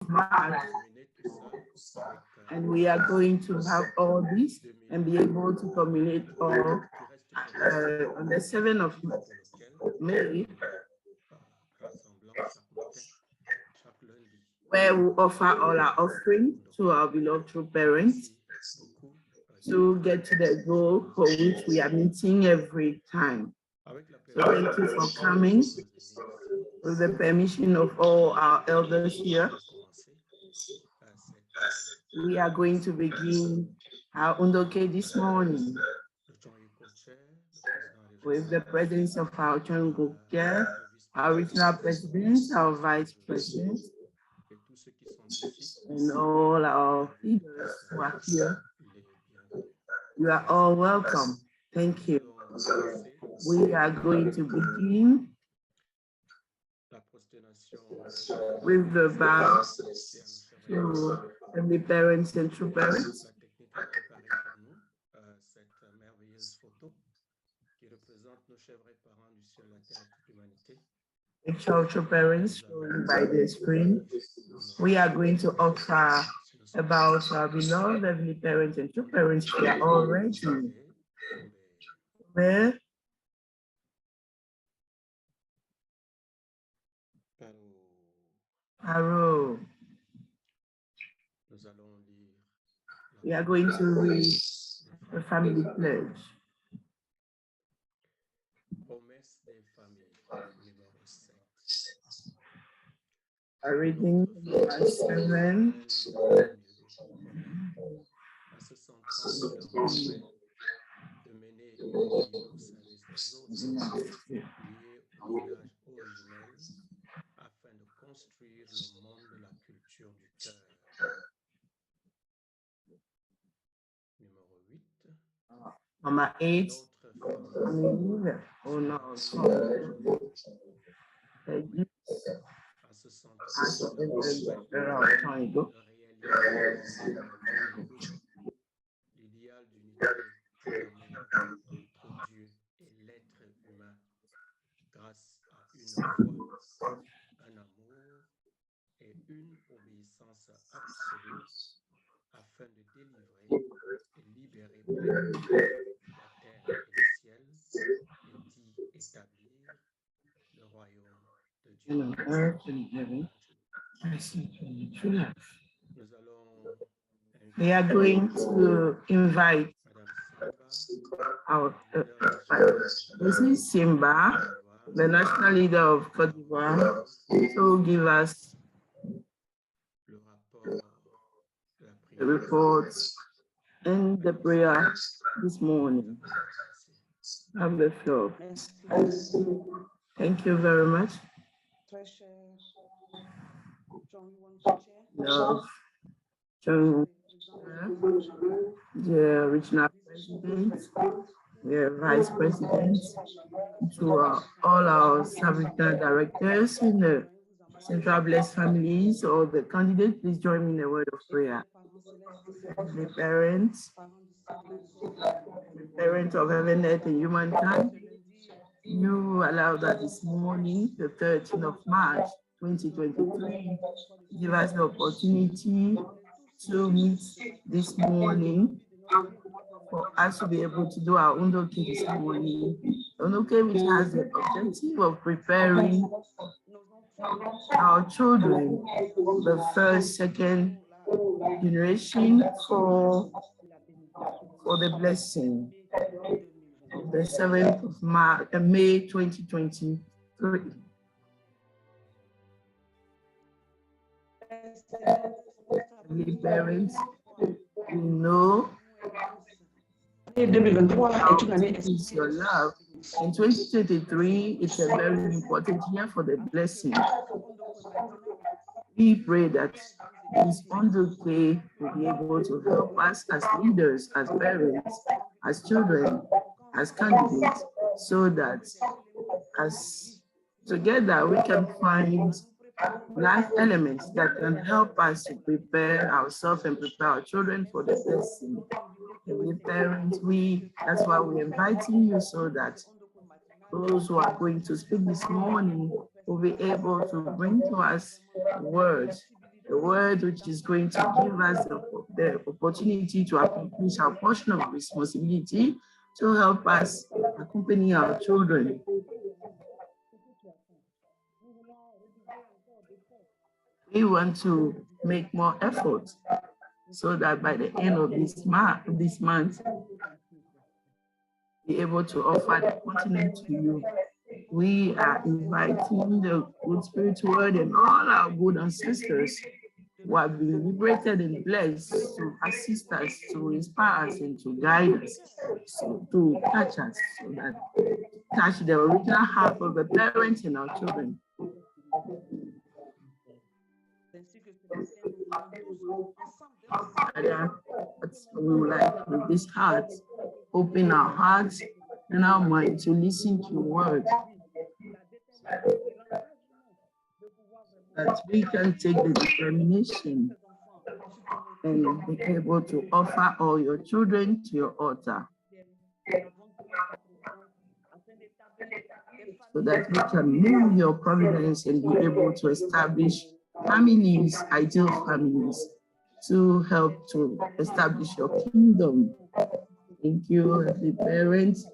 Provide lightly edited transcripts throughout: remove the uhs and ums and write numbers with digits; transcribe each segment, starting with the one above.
March. And we are going to have all this and be able to culminate all on the 7th of May, where we offer all our offering to our beloved true parents to get to the goal for which we are meeting every time. So thank you for coming. With the permission of all our elders here, we are going to begin our Undoke this morning with the presence of our Cheon, our regional presidents, our vice presidents, and all our leaders who are here. You are all welcome. Thank you. We are going to begin with the vow to the parents and true parents. The true parents shown by the screen. We are going to offer about our beloved heavenly parents and true parents. We are all ready. Where? Arrow. We are going to read the family pledge. A reading verse 7. Number 8. Oh no. L'idéal d'unité entre Dieu et l'être humain grâce à une foi, un amour et une obéissance absolue afin de délivrer et libérer pleinement la terre et le ciel et d'y établir le royaume de Dieu. We are going to invite our this is Simba, the national leader of Côte d'Ivoire, to give us the reports and the prayer this morning. Have the floor. Thank you very much. Cheon, the regional president, the vice president, to all our sub-regional directors in the Central Blessed families, or the candidates, please join me in a word of prayer. The parents of heaven, earth, and humankind, you allowed that this morning, the 13th of March, 2023, give us the opportunity to meet this morning for us to be able to do our Undoke this morning. Undoke, which has the objective of preparing our children, the first, second generation, for the blessing of the 7th of May 2023. Parents, we know is your love. In 2023, it's a very important year for the blessing. We pray that this Undoke will be able to help us as leaders, as parents, as children, as candidates, so that as together we can find life elements that can help us to prepare ourselves and prepare our children for the blessing. And with parents, that's why we're inviting you, so that those who are going to speak this morning will be able to bring to us words a word which is going to give us the opportunity to accomplish our portion of responsibility to help us accompany our children. We want to make more effort so that by the end of this month, be able to offer the continent to you. We are inviting the Good Spirit Word and all our good ancestors who have been liberated and blessed to assist us, to inspire us, and to guide us, so to touch us, so that touch the original heart of the parents and our children. We would like with this heart, open our hearts and our mind to listen to your word, that we can take the determination and be able to offer all your children to your altar, so that we can move your providence and be able to establish families, ideal families, to help to establish your kingdom. Thank you, the parents.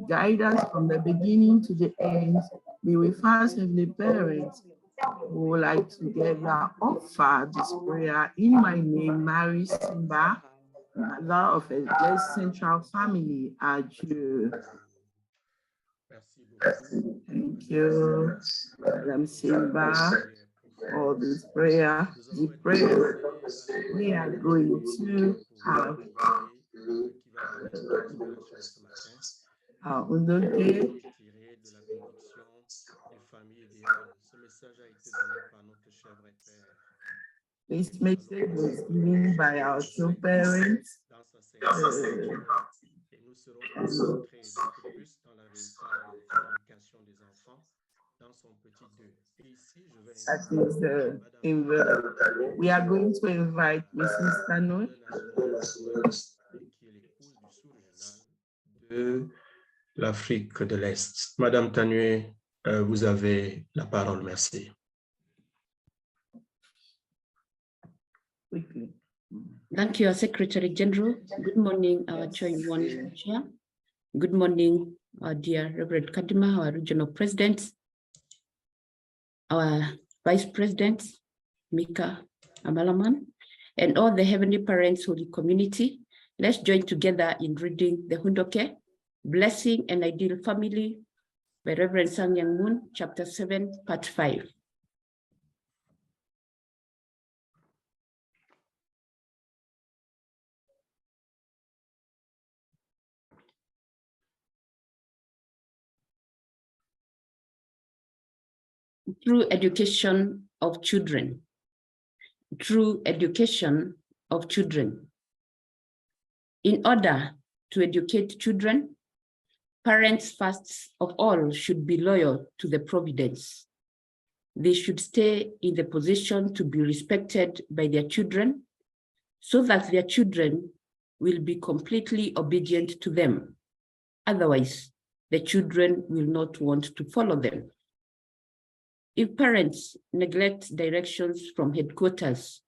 Guide us from the beginning to the end. Be with us, Heavenly Parents. We would like together offer this prayer in my name, Mary Simba, mother of a blessed central family. Adieu. Thank you, Madam Simba, for this prayer. The prayer we are going to have. This message was given by our two parents. Et nous serons concentrés beaucoup plus dans la l'éducation des enfants dans son petit 2. Et ici, je vais we are going to invite Mrs. Tano, qui est l'épouse du sous-régional de l'Afrique de l'Est. Madame Tanui, vous avez la parole. Merci. Quickly. Thank you, Secretary General. Good morning, our Cheon Chair. Good morning, our dear Reverend Kadima, our regional president, our vice president, Mika Amalaman, and all the Heavenly Parents Holy Community. Let's join together in reading the Hundoke, Blessing and Ideal Family by Reverend Sang Yang Moon, chapter 7, part 5. Through education of children. Through education of children. In order to educate children, parents first of all should be loyal to the providence. They should stay in the position to be respected by their children, so that their children will be completely obedient to them. Otherwise, the children will not want to follow them. If parents neglect directions from headquarters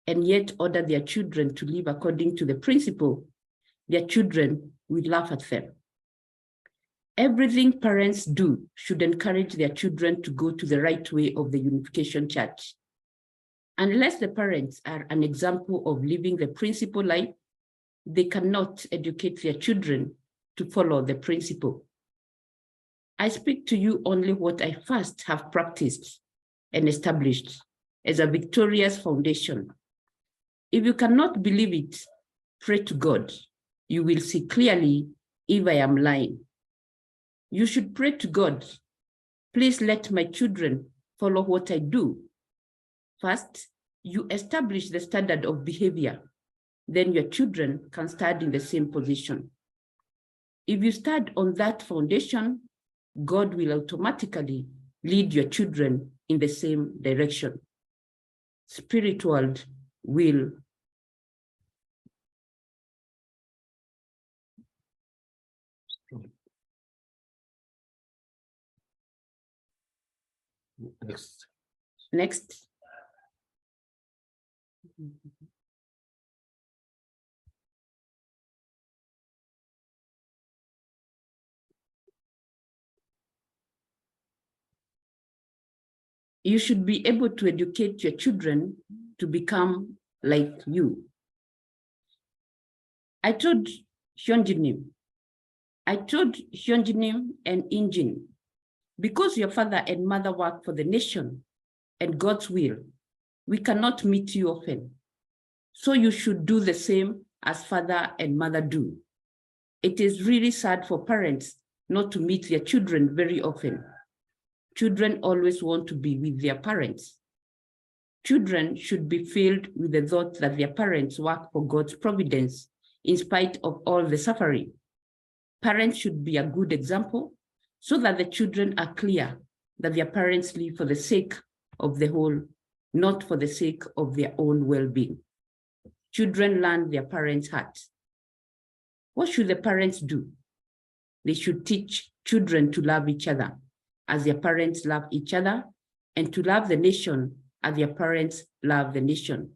and yet order their children to live according to the principle, their children will laugh at them. Everything parents do should encourage their children to go to the right way of the Unification Church. Unless the parents are an example of living the principle life, they cannot educate their children to follow the principle. I speak to you only what I first have practiced and established as a victorious foundation. If you cannot believe it, pray to God. You will see clearly if I am lying. You should pray to God. Please let my children follow what I do. First, you establish the standard of behavior. Then your children can stand in the same position. If you stand on that foundation, God will automatically lead your children in the same direction. Spirit world will. Next. Next. You should be able to educate your children to become like you. I told Cheon and Injin, because your father and mother work for the nation and God's will, we cannot meet you often. So you should do the same as father and mother do. It is really sad for parents not to meet their children very often. Children always want to be with their parents. Children should be filled with the thought that their parents work for God's providence in spite of all the suffering. Parents should be a good example so that the children are clear that their parents live for the sake of the whole, not for the sake of their own well-being. Children learn their parents' heart. What should the parents do? They should teach children to love each other as their parents love each other, and to love the nation as their parents love the nation.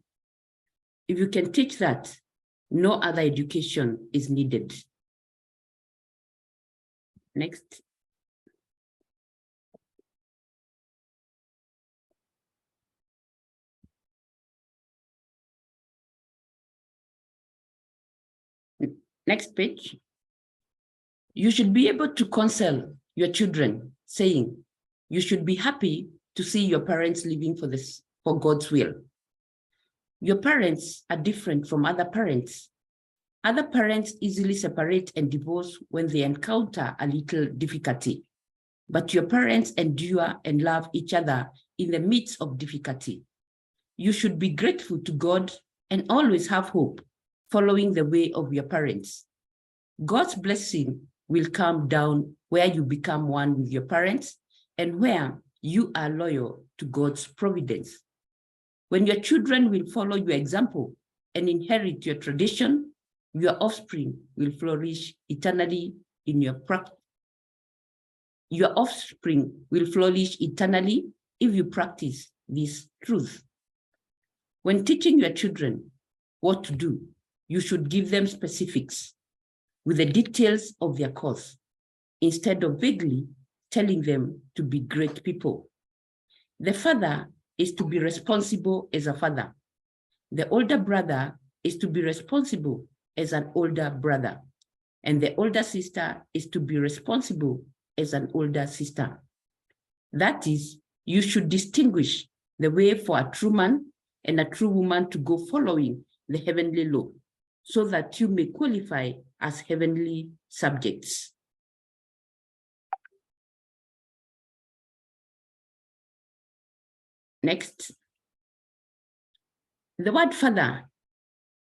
If you can teach that, no other education is needed. Next. Next page. You should be able to counsel your children, saying, you should be happy to see your parents living for God's will. Your parents are different from other parents. Other parents easily separate and divorce when they encounter a little difficulty. But your parents endure and love each other in the midst of difficulty. You should be grateful to God and always have hope, following the way of your parents. God's blessing will come down where you become one with your parents and where you are loyal to God's providence. When your children will follow your example and inherit your tradition, your offspring will flourish eternally in your practice. Your offspring will flourish eternally if you practice this truth. When teaching your children what to do, you should give them specifics with the details of their course, instead of vaguely telling them to be great people. The father is to be responsible as a father. The older brother is to be responsible as an older brother. And the older sister is to be responsible as an older sister. That is, you should distinguish the way for a true man and a true woman to go following the heavenly law, so that you may qualify as heavenly subjects. Next. The word father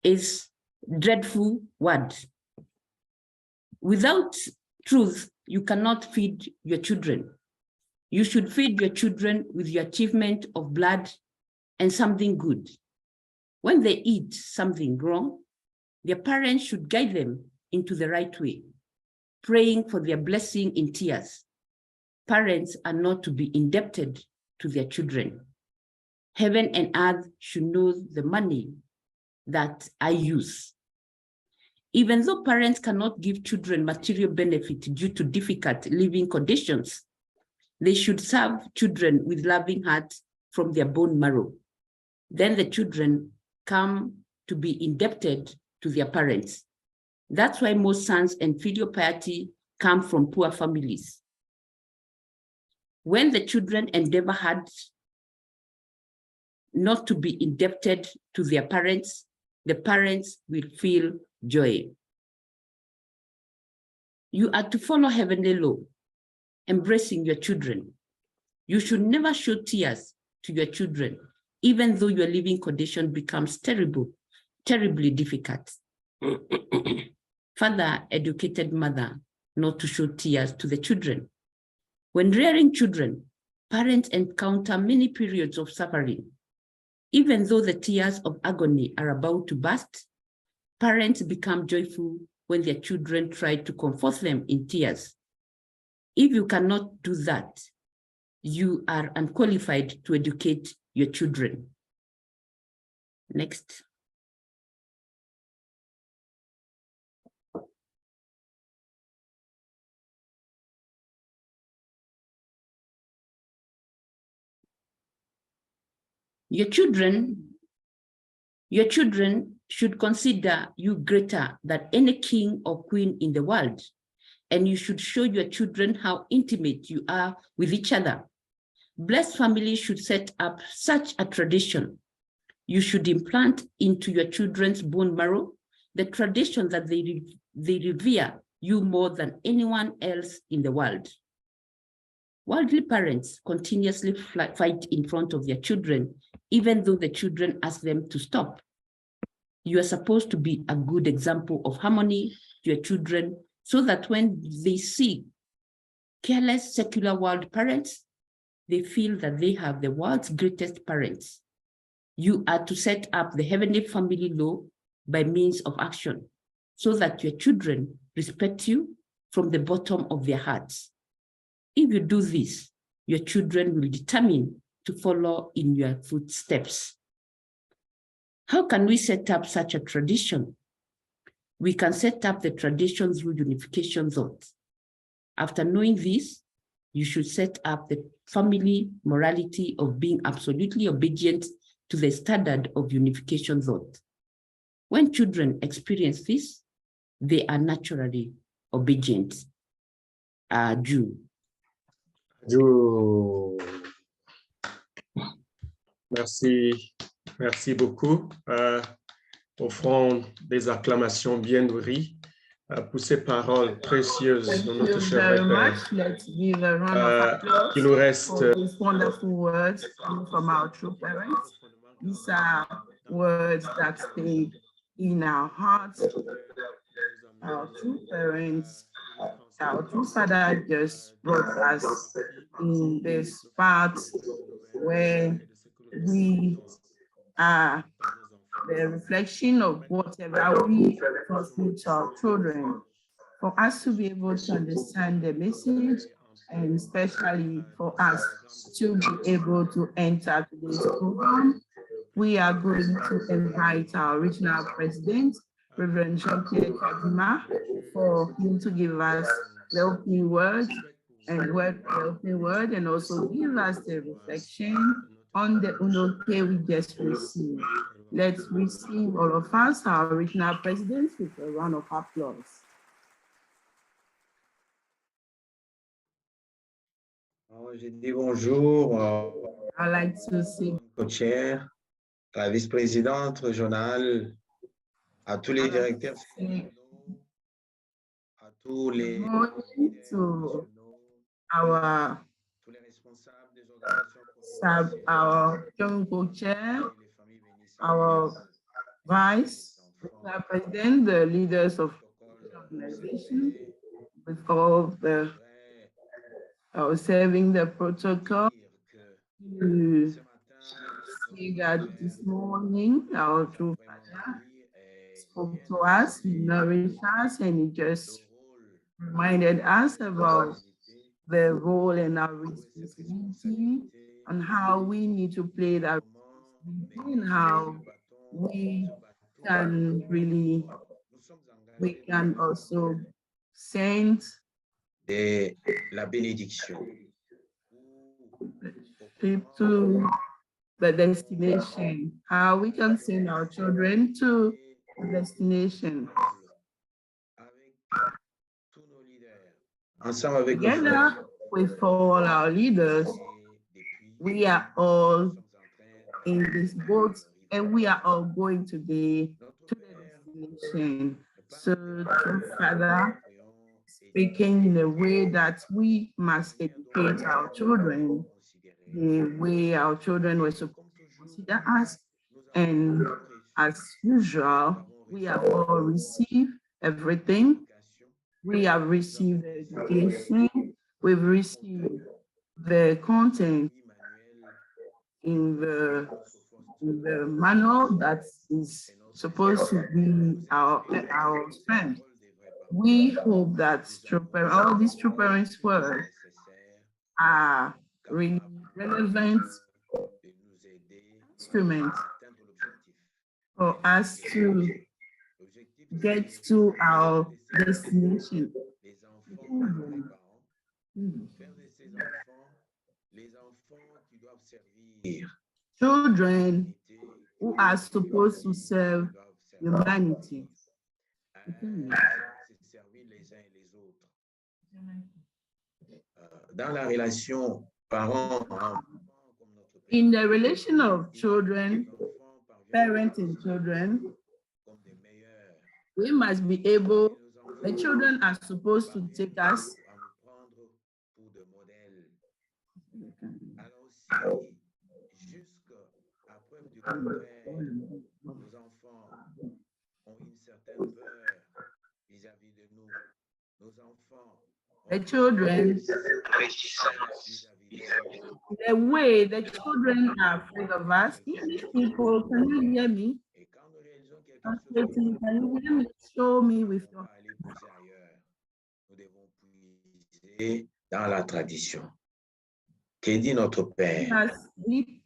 is a dreadful word. Without truth, you cannot feed your children. You should feed your children with your achievement of blood and something good. When they eat something wrong, their parents should guide them into the right way, praying for their blessing in tears. Parents are not to be indebted to their children. Heaven and earth should know the money that I use. Even though parents cannot give children material benefit due to difficult living conditions, they should serve children with loving hearts from their bone marrow. Then the children come to be indebted to their parents. That's why most sons and filial piety come from poor families. When the children endeavor hard not to be indebted to their parents, the parents will feel joy. You are to follow heavenly law, embracing your children. You should never show tears to your children, even though your living condition becomes terribly difficult. Father educated mother not to show tears to the children. When rearing children, parents encounter many periods of suffering. Even though the tears of agony are about to burst, parents become joyful when their children try to comfort them in tears. If you cannot do that, you are unqualified to educate your children. Next. Your children should consider you greater than any king or queen in the world, and you should show your children how intimate you are with each other. Blessed families should set up such a tradition. You should implant into your children's bone marrow the tradition that they revere you more than anyone else in the world. Worldly parents continuously fight in front of their children, even though the children ask them to stop. You are supposed to be a good example of harmony to your children so that when they see careless secular world parents, they feel that they have the world's greatest parents. You are to set up the heavenly family law by means of action so that your children respect you from the bottom of their hearts. If you do this, your children will determine to follow in your footsteps. How can we set up such a tradition? We can set up the tradition through unification thought. After knowing this, you should set up the family morality of being absolutely obedient to the standard of unification thought. When children experience this, they are naturally obedient. Adieu. Merci beaucoup. Offrons des acclamations bien nourries pour ces paroles précieuses de notre cher Père. Il nous reste these wonderful words from our true parents. These are words that stay in our hearts. Our true parents, our true father just brought us in this part where we are the reflection of whatever we transmit to our children. For us to be able to understand the message, and especially for us to be able to enter today's program, we are going to invite our regional president, Reverend Cheon, for him to give us the opening word and also give us the reflection on the Unoke we just received. Let's receive all of us, our regional presidents, with a round of applause. Je dis bonjour I'd like to say co-chair, à la vice-présidente régionale, à tous les directeurs, à tous les to our tous les responsables des organisations, our young co-chair, our vice president, the leaders of the organization, with all the serving the protocol. To see that this morning our true father spoke to us, he nourished us, and he just reminded us about the role and our responsibility and how we need to play that responsibility and how we can really, we can also send de la bénédiction to the destination, how we can send our children to the destination. Ensemble avec Together with all our leaders, we are all in this boat and we are all going today to the destination. So, true Father, speaking in a way that we must educate our children, the way our children were supposed to consider us. And as usual, we have all received everything. We have received the education, we've received the content in the manual that is supposed to be our strength. We hope that all these true parents' words are really relevant instrument for us to get to our destination. Children who are supposed to serve humanity. Dans la relation parent, in the relation of children, parents and children, we must be able, the children are supposed to take us. Nos enfants ont une certaine peur vis-à-vis de nous. Nos enfants, the children, the way the children are afraid of us. English people, can you hear me? Can you hear me? Show me with your. Nous devons puiser dans la tradition. Qu'est dit notre père?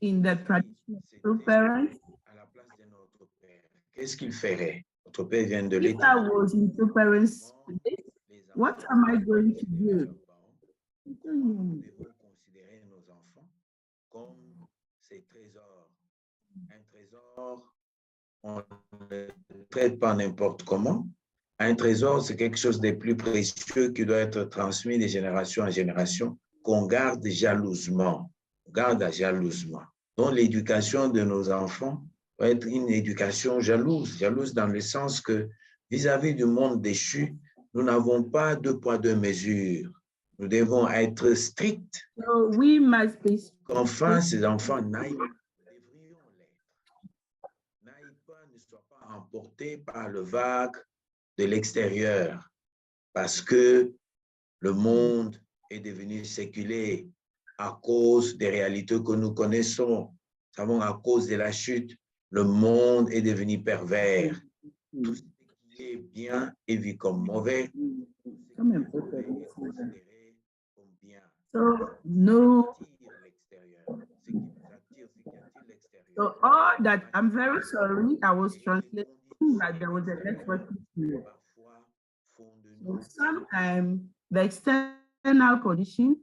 In the tradition of parents. À la place de notre père, qu'est-ce qu'il ferait? Notre père vient de If l'État. I was in two parents today, what am I going to do? Nous devons considérer nos enfants comme ces trésors. Un trésor, on ne le traite pas n'importe comment. Un trésor, c'est quelque chose de plus précieux qui doit être transmis de génération en génération, qu'on garde jalousement. Garde jalousement. Donc, l'éducation de nos enfants doit être une éducation jalouse. Jalouse dans le sens que, vis-à-vis du monde déchu, nous n'avons pas deux poids, deux mesures. Nous devons être stricts. So we must be Qu'enfin, ces enfants n'aillent pas, devrions l'être, n'aillent pas, ne soient pas emportés par le vague de l'extérieur, parce que le monde est devenu séculier à cause des réalités que nous connaissons. Nous savons, à cause de la chute, le monde est devenu pervers. Tout ce qui est bien est vu comme mauvais. So no. So all that, I'm very sorry, I was translating, but there was a network issue. So sometimes the external condition,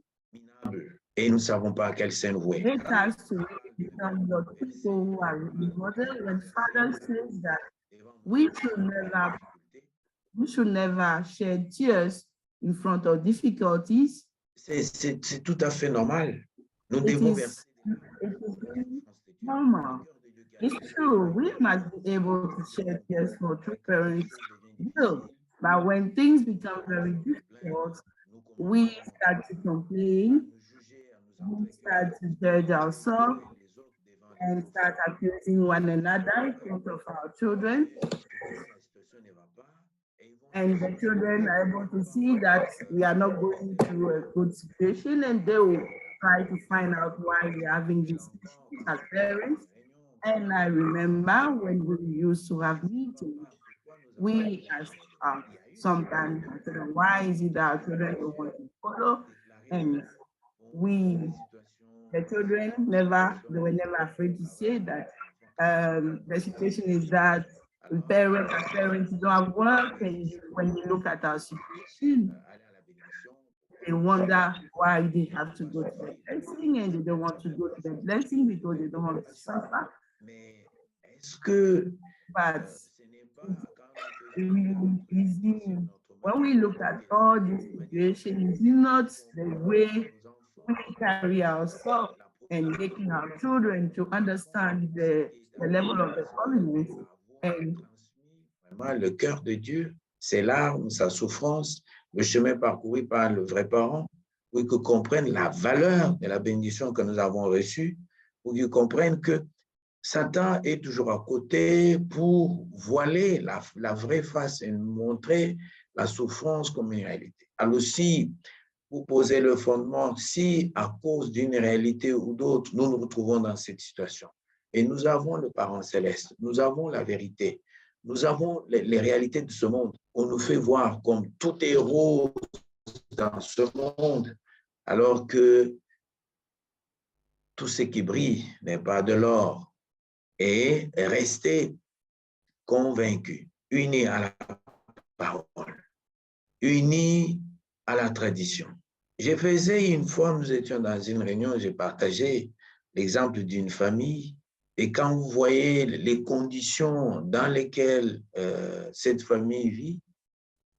et nous ne savons pas à quelle scène vouer. It has to become the people who are mother when father says that we should never shed tears in front of difficulties. C'est tout à fait normal. Nous devons verser normal. It's true. We must be able to shed tears for two parents. No. But when things become very difficult, we start to complain, we start to judge ourselves, and start accusing one another in front of our children. And the children are able to see that we are not going through a good situation, and they will try to find out why we're having this as parents. And I remember when we used to have meetings, we asked sometimes, why is it that our children don't want to follow? And the children they were never afraid to say that the situation is that parents don't have work, and when you look at our situation, they wonder why they have to go to the blessing, and they don't want to go to the blessing because they don't want to suffer. But it's really easy. When we look at all these situations, it's not the way we carry ourselves and making our children to understand the level of the covenant. And vraiment, le cœur de Dieu, ses larmes, sa souffrance, le chemin parcouru par le vrai parent, pour qu'ils comprennent la valeur de la bénédiction que nous avons reçue, pour qu'ils comprennent que Satan est toujours à côté pour voiler la vraie face et montrer la souffrance comme une réalité. Alors si vous posez le fondement, si à cause d'une réalité ou d'autre, nous nous retrouvons dans cette situation, et nous avons le parent céleste, nous avons la vérité, nous avons les réalités de ce monde, on nous fait voir comme tout est rose dans ce monde, alors que tout ce qui brille n'est pas de l'or. et rester convaincus, unis à la parole, unis à la tradition. Je faisais une fois, nous étions dans une réunion, j'ai partagé l'exemple d'une famille et quand vous voyez les conditions dans lesquelles cette famille vit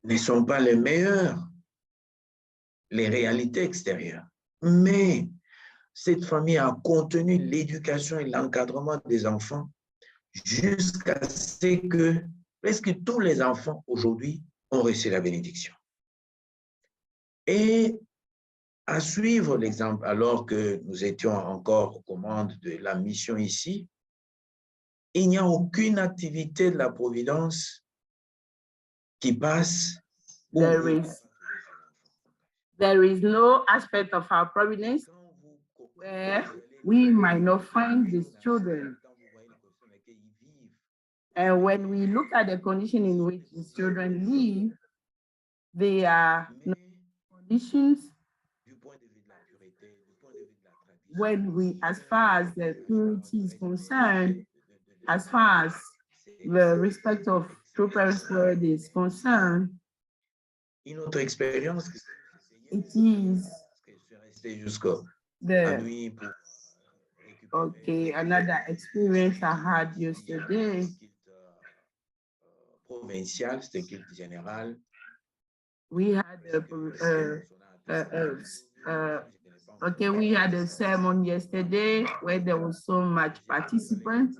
ne sont pas les meilleures, les réalités extérieures. Mais cette famille a contenu l'éducation et l'encadrement des enfants jusqu'à ce que presque tous les enfants aujourd'hui ont reçu la bénédiction. Et à suivre l'exemple, alors que nous étions encore aux commandes de la mission ici, il n'y a aucune activité de la Providence qui passe. There is no aspect of our providence where we might not find these children. And when we look at the condition in which these children live, they are conditions when we, as far as the purity is concerned, as far as the respect of true parents' word is concerned, it is another experience I had yesterday. We had we had a sermon yesterday where there was so much participants.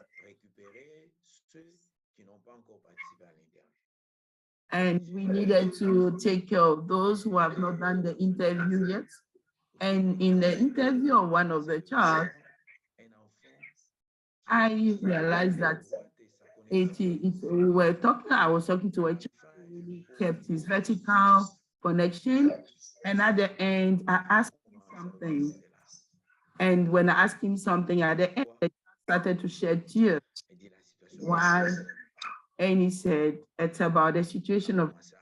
And we needed to take care of those who have not done the interview yet. And in the interview of one of the child, I realized that we were talking, I was talking to a child who really kept his vertical connection. And at the end, I asked him something. And when I asked him something, at the end, he started to shed tears. Why? And he said, it's about the situation of parents.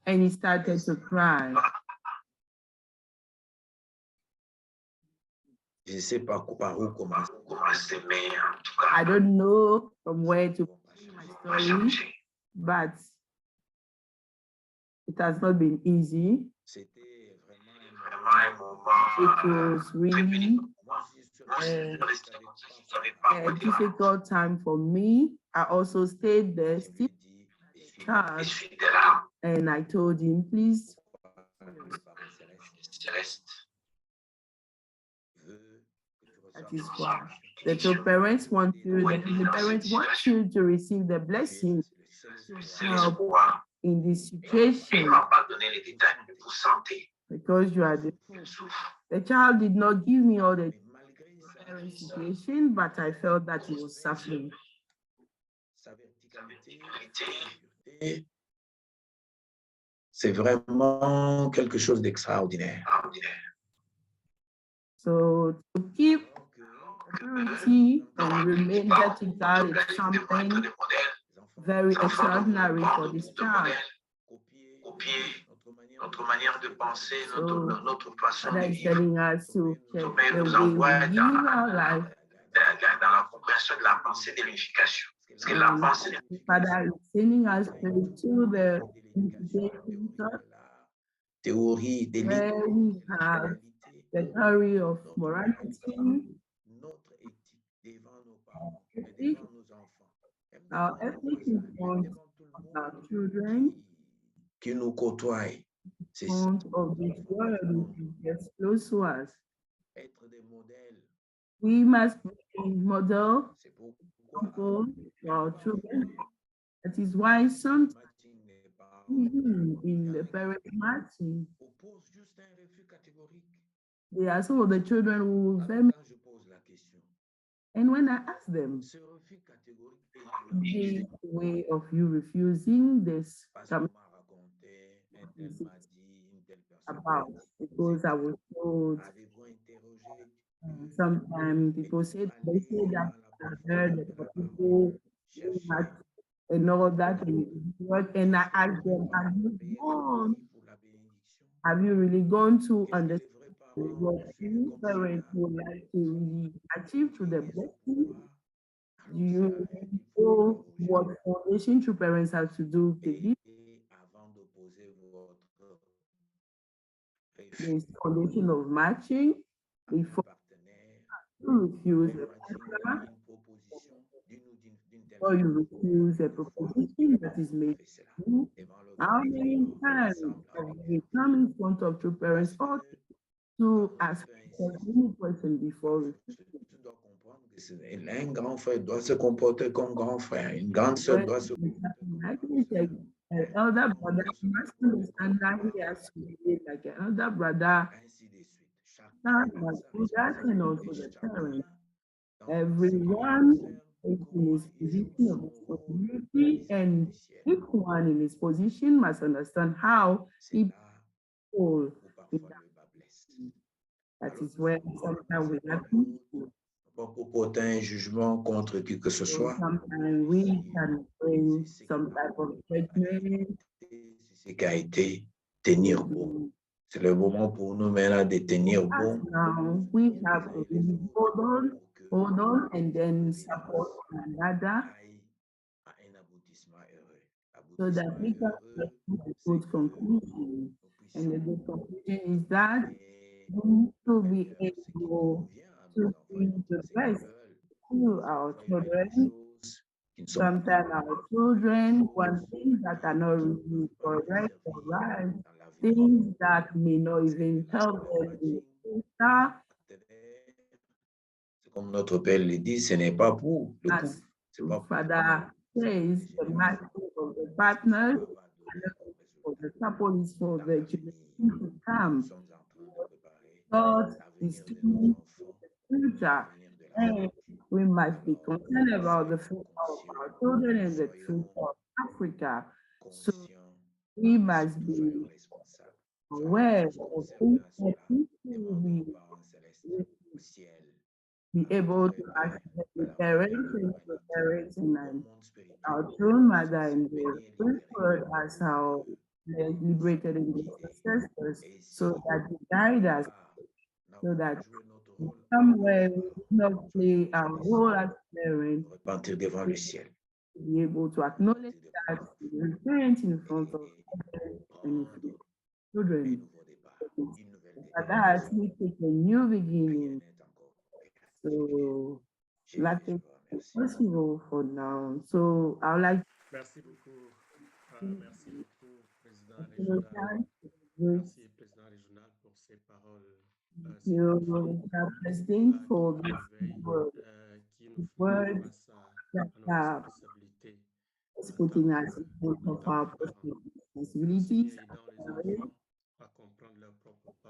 And he started to cry. I don't know from where to begin my story, but it has not been easy. It was really a difficult time for me. I also stayed there still charged, and I told him, please. That is why the two parents want you, the parents want you to receive the blessing to help in this situation. Because you are the child did not give me all the situation, but I felt that he was suffering. C'est vraiment quelque chose d'extraordinaire. So to keep purity and remain vertical is something very extraordinary for this child. Notre manière de penser, notre façon de vivre. Telling us to check the way we live our life. Dans la compréhension de la pensée de l'unification. Parce que la pensée de Father is sending us to the théorie de where we have the theory of morality, notre éthique devant nos parents, ethic, devant nos enfants, our ethics in front of our children, qui nous côtoient. In front of this world which gets close to us. Être des modèles. We must be model for our children. That is why sometimes in the parent marching, there are some of the children who very. And when I ask them, the way of you refusing this about, because I was told sometimes people say that I heard that people and all that and I asked them, have you really gone to understand what you parents would like to really achieve to the blessing? you know what foundation true parents have to do to this? There's foundation of matching before you refuse a partner, or you refuse a proposition that is made to you. How many times have you come in front of true parents or to ask any question before refusing? Un grand frère doit se comporter comme grand frère. Une grande sœur doit se comporter an elder brother must understand that he has to behave like an elder brother, ainsi de suite. that must do that, and also the parents. Everyone is in his position of responsibility, and each one in his position must understand how he will. That is where sometimes we have to. Pas pour porter un jugement contre qui que ce soit. Sometimes we can bring some type of judgment. C'est ce qui a été tenir bon. C'est le moment pour nous maintenant de tenir bon. Now we have to really hold on, and then support one another so that we can get to a good conclusion. And the good conclusion is that we need to be able to bring the best to our children. Sometimes our children want things that are not really correct or right, things that may not even help them in the future. Comme notre père le dit, ce n'est pas pour le couple. As Father says, the matter of the partners, for the couple is for the generation to come. God is doing the future, and we must be concerned about the future of our children and the future of Africa. So we must be aware of things that people will be able to ask the parents and our true mother and the first word as our liberated in the ancestors, so that they guide us, so that somewhere we do not play our role as parents, be able to acknowledge that we repent in front of parents and children. For that, we take a new beginning. So nothing is possible for now. So I would like Merci beaucoup. Merci beaucoup, Président to Régional. Merci, Président Régional, pour ces paroles. President, for this Qui nous word face à nos responsabilités. is putting us in front of our responsibilities.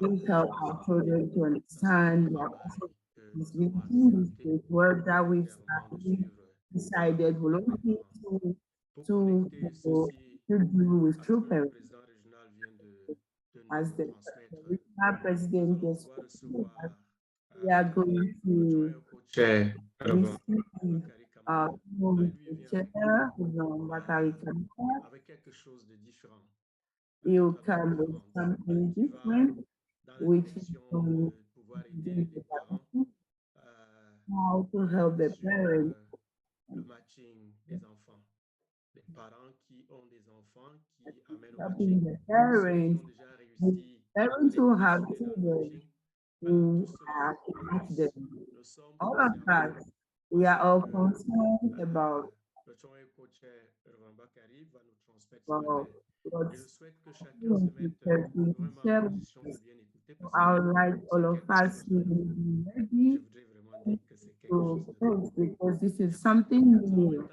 We help our children to understand their responsibilities. This work that we've decided voluntarily to do with true parents. As the regional president just we are going to receive our chair, avec quelque chose de différent. He will come with something different, which is to how to help the parents. Le matching des enfants. Les parents qui ont des enfants qui amènent au Helping matching. the parents who have children who are to them. All of us, we are all concerned about Et je souhaite que chacun se mette vraiment en position de bien écouter parce I would like all of us to be ready je voudrais vraiment dire que c'est quelque chose de to because this is something new.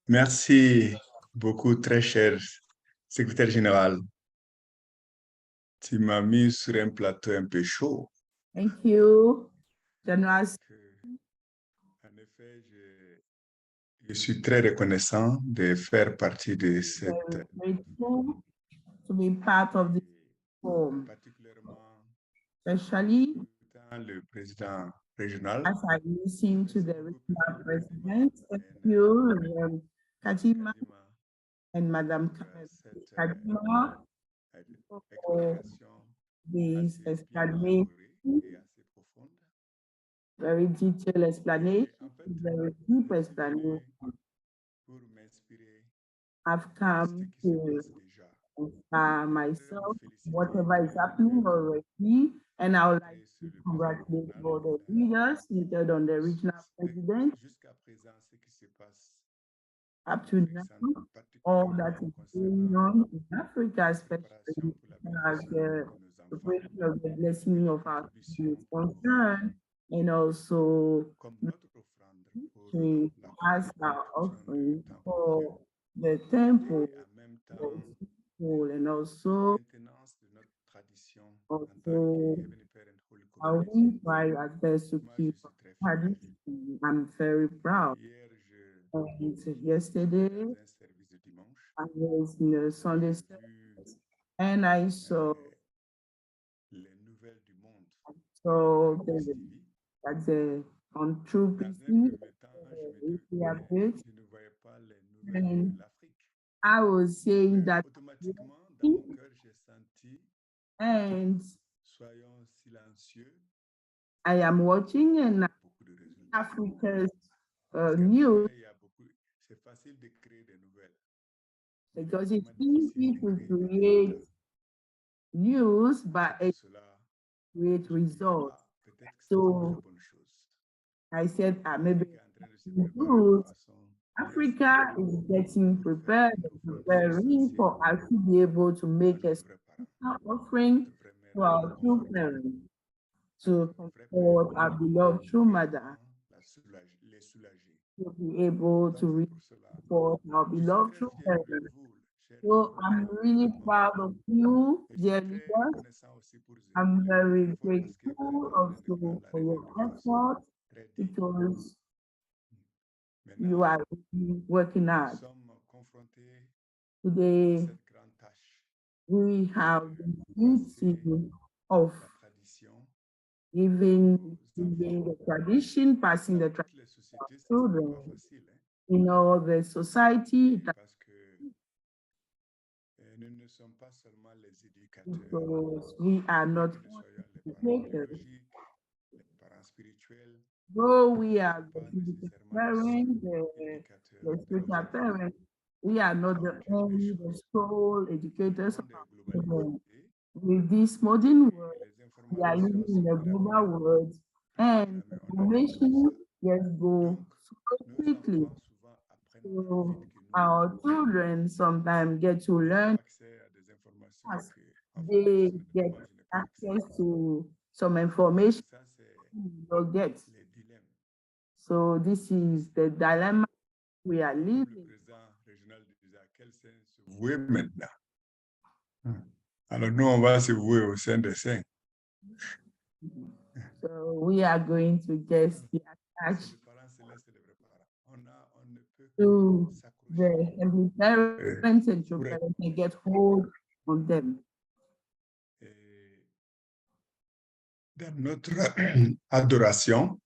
Merci beaucoup, très cher secrétaire général. Tu m'as mis sur un plateau un peu chaud. Thank you, General. En effet, je suis très reconnaissant de faire partie de cette to be part of this forum, particulièrement especially le président régional. as I listen to the regional president, thank you, Kajima, and Madame Kadima for this explanation, very detailed explanation, very deep explanation. I've come to inspire myself, whatever is happening already, and I would like to congratulate all the leaders seated on the regional president. Up to now, all that is going on in Africa, especially as the preparation of the blessing of our country is concerned, and also to ask our offering for the temple, and also how we try our best to keep tradition. I'm very proud. And yesterday, I was in the Sunday service, and I saw the on True PC, and I was saying that, and I am watching and Africa's news, because it's easy to create news, but it create results. So I said, maybe good. Africa is getting prepared, preparing for us to be able to make a special offering to our true parents, to support our beloved true mother, to be able to support our beloved true parents. So I'm really proud of you, dear leaders. I'm very grateful also for your effort, because you are really working hard. Today, we have the duty of giving the tradition, passing the tradition to our children. In all the society, because we are not educators, though we are the physical parents, the spiritual parents, we are not the only the sole educators of our children. With this modern world, we are living in a global world, and information just go so quickly. So our children sometimes get to learn as they get access to some information they'll get. So this is the dilemma we are living. Vouer maintenant. Alors nous, on va se vouer au sein des saints. So we are going to just be attached to the heavenly parents and true parents and get hold of them. Dans notre adoration,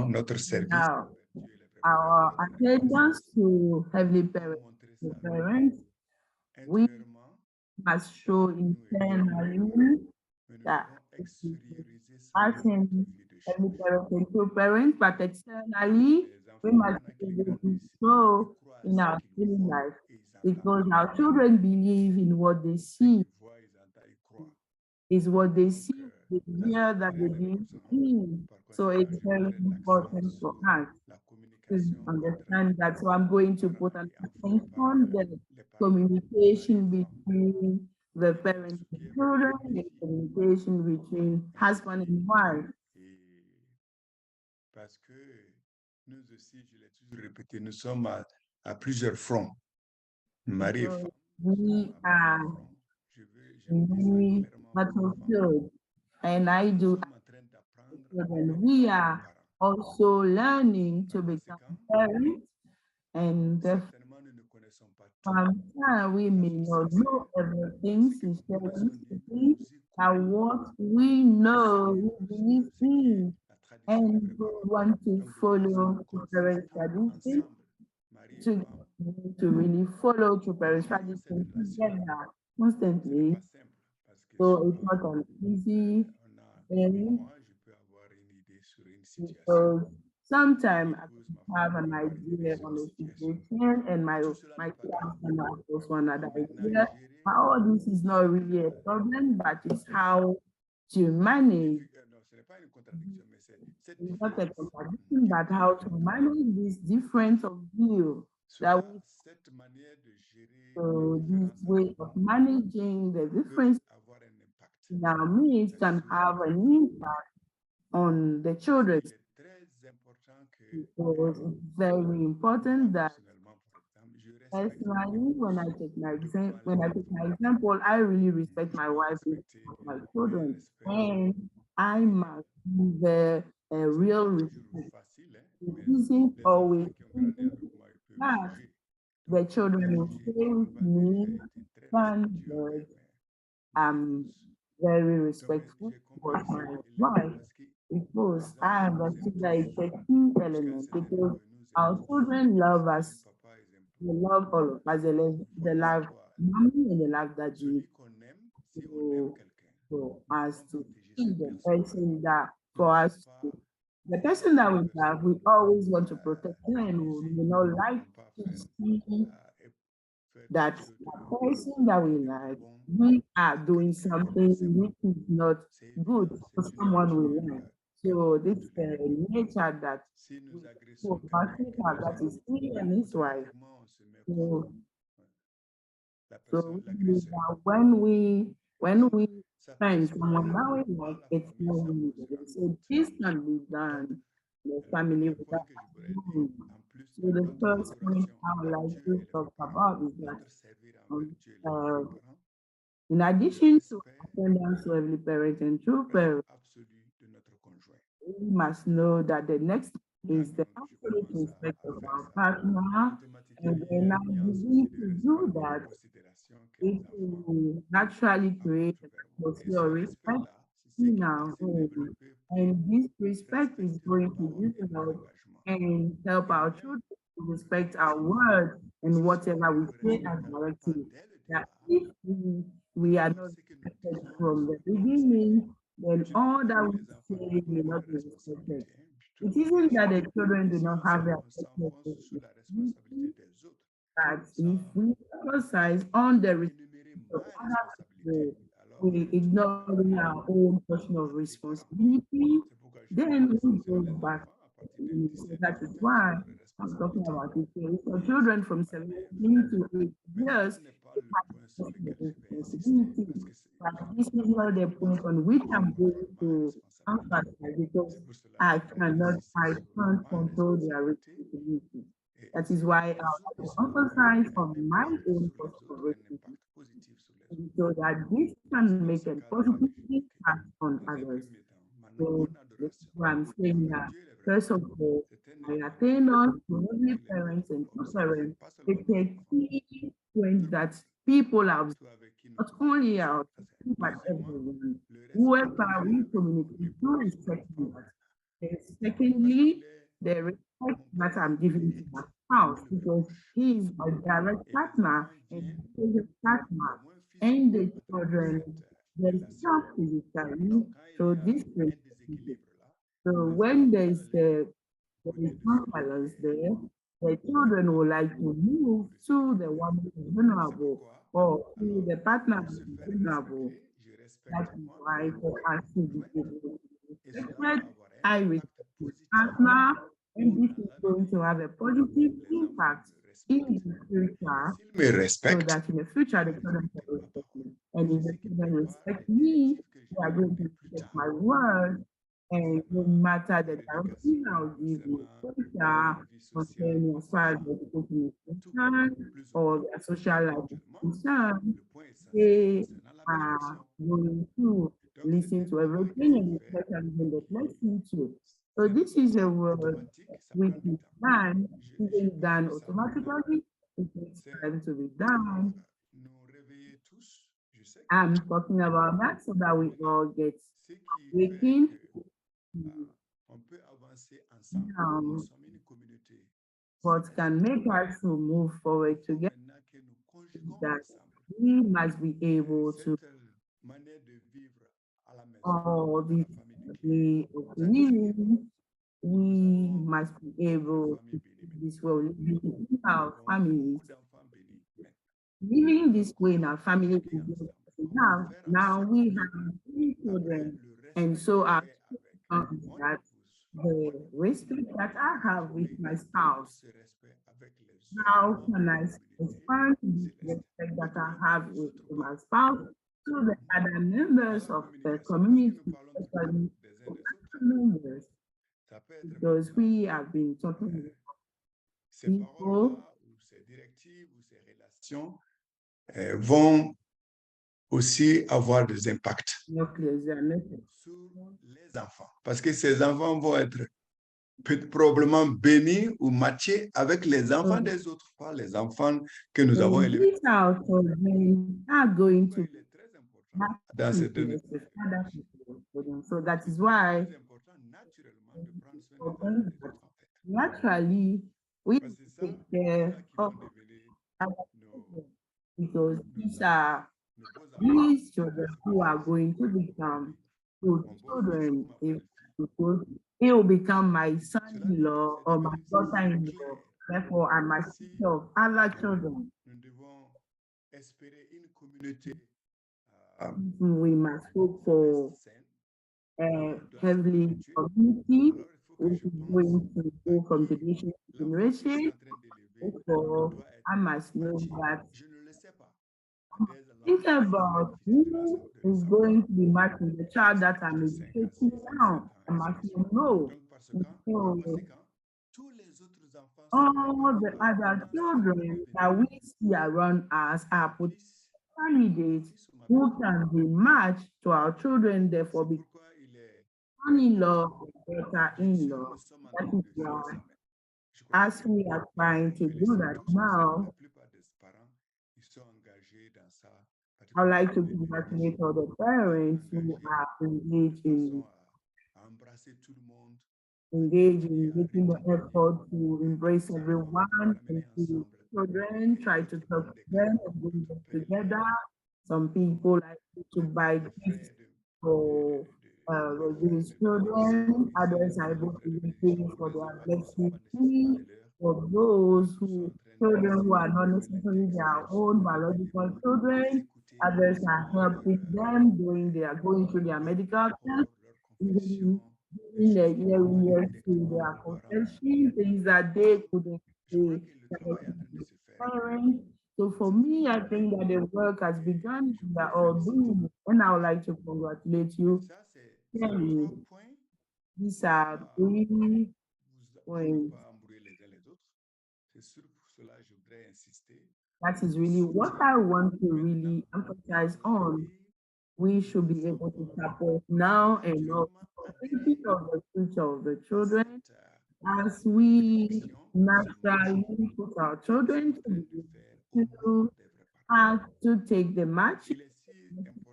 notre service. Now, our attendance to heavenly parents, we must show internally that passing heavenly parents and true parents, but externally, we must be able to show in our daily life, because our children believe in what they see. Is what they see, they hear, that they believe in. So it's very important for us to understand that. So I'm going to put an attention on the communication between the parents and children, the communication between husband and wife. Parce que nous aussi, je l'ai toujours répété, nous sommes à plusieurs fronts. Mari et femme. We are battlefield, and I do. And we are also learning to become parents, and sometimes we may not know everything, sincerely, and what we know, we believe in, and we want to follow the parents' tradition. to really follow through parents traditions together constantly. So it's not an easy thing because sometimes I have an idea on a situation and my class and of course one other idea. How this is not really a problem, but it's how to manage. It's not a contradiction, but how to manage this difference of view that we, so this way of managing the difference in our midst can have an impact on the children. Because it's very important that personally, when I take my example, I really respect my wife and my children, and I must give a real respect. It isn't always easy, but the children will stay with me, and I'm very respectful towards my wife because I understood that it's a key element because our children love us. They love all of us. They love mommy and they love daddy. So, for us to see the person that for us to, the person that we love, we always want to protect them. We not like to see that the person that we like, we are doing something which is not good for someone we like. So this nature that we so that is he and his wife. So, so we believe that when we find someone that we like, it's not really good. So this can be done in the family without knowing. So the first point I would like to talk about is that um, uh, in addition to attendance to every parent and true parent, we must know that the next is the absolute respect of our partner. And when I begin to do that, it will naturally create a atmosphere of respect in our home. And this respect is going to develop and help our children to respect our words and whatever we say as directive. That if we are not respected from the beginning, then all that we say will not be respected. It isn't that the children do not have their personal responsibility, that if we emphasize on the responsibility of other people, we ignoring our own personal responsibility, then we go back. So that is why I'm talking about it. So for children from 17 to 8 years, they have personal responsibility. But this is not the point on which I'm going to emphasize because I can't control their responsibility. That is why I want to emphasize on my own personal responsibility so that this can make a positive impact on others. So this is why I'm saying that first of all, I attain us to every parents and parents. It's a key point that people have not only our children, but everyone. Whoever we communicate to respect that. And secondly, the respect that I'm giving to my spouse because he is my direct partner and his partner and the children, the self is carrying. So this relationship. So when there is no balance there, the children will like to move to the one who is vulnerable or to the partner who is vulnerable. That is why for us to be able to respect, I respect my partner, and this is going to have a positive impact in the future. So that in the future the children can respect me. And if the children respect me, they are going to respect my word. And no matter the direction I'll give in the future, concerning as far as education is concerned or their social life is concerned, they are going to listen to everything and especially when they listen to. So this is a word which is done, isn't done automatically, it takes time to be done. I'm talking about that so that we all get waking. Now, what can make us to move forward together is that we must be able to all these way of living. We must be able to keep this way of living in our families. Living this way in our family is what we have. Now we have 3 children, and so our children is that the respect that I have with my spouse, how can I expand this respect that I have with my spouse to the other members of the community, especially the other members? Because we have been talking about people ces directives ou ces relations vont aussi avoir des impacts sur les enfants. Parce que ces enfants vont être probablement bénis ou matchés avec les enfants des autres, pas les enfants que nous avons élevés. These are going to dans cette so that is why naturally we take care of because these children who are going to become good children, if he will become my son-in-law or my daughter-in-law. Therefore, I must take care of other children. We must hope for a heavenly community which is going to go from generation to generation. Therefore, I must know that. Think about who is going to be matching the child that I'm educating now. I must know. All the other children that we see around us are candidates who can be matched to our children, therefore be son-in-law or daughter-in-law. That is why, as we are trying to do that now, I'd like to congratulate all the parents who are engaged in making the effort to embrace everyone and to children, try to talk to them and bring them together. Some people like to buy gifts for these children, others are able to pay for their blessing fee. For those children who are not necessarily their own biological children, others are helping them going through their medical tests, giving their years to their confession, things that they couldn't say parents. So for me, I think that the work has begun, we are all doing it, and I would like to congratulate you. These are 3 points. That is really what I want to really emphasize on. We should be able to support now and also thinking of the future of the children as we naturally put our children to have to take the match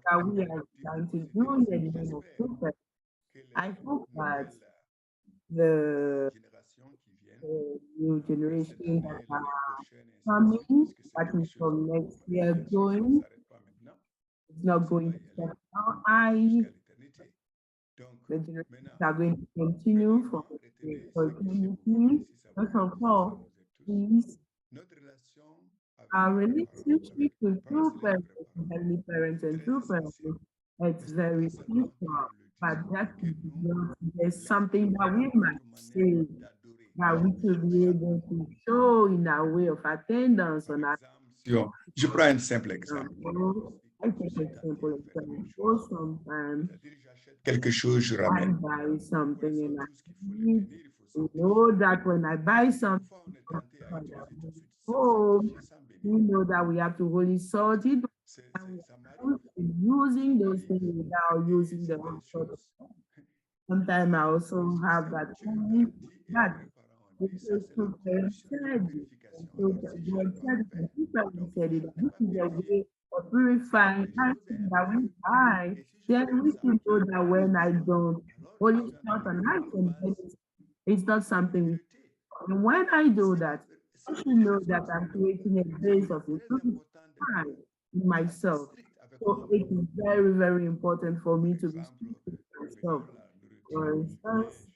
that we are trying to do in the name of super. I hope that the new generation that are coming, that is from next year going, it's not going to stop now. The generations are going to continue for eternity. First of all, please, our relationship with true parents, heavenly parents, and true parents, it's very simple. But that is not just something that we might say that we should be able to show in our way of attendance on our. Je prends un simple exemple. I take a simple example. Sometimes quelque chose, je ramène. I buy something and I need to know that when I buy something home, we know that we have to really sort it and using those things without using the whole sort of thing. Sometimes I also have that feeling that this is so very sad. Said it, this is a way of purifying items that we buy. Then we should know that when I don't, well, it's not an item, but it's not something And when I do that, I should know that I'm creating a base of improvement in myself. So it is very, very important for me to be strict with myself. For instance,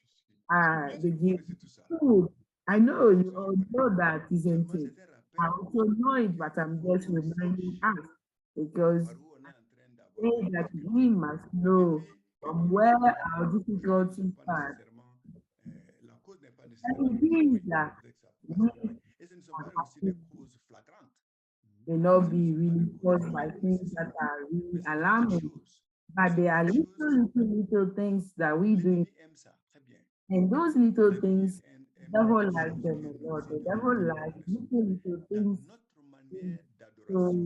they give food. I know you all know that, isn't it? I also know it, but I'm just reminding us because I say that we must know from where our difficulties are. And it is that we may not be really caused by things that are really alarming, but there are little things that we do. And those little things, the devil likes them a lot. The devil likes little things. So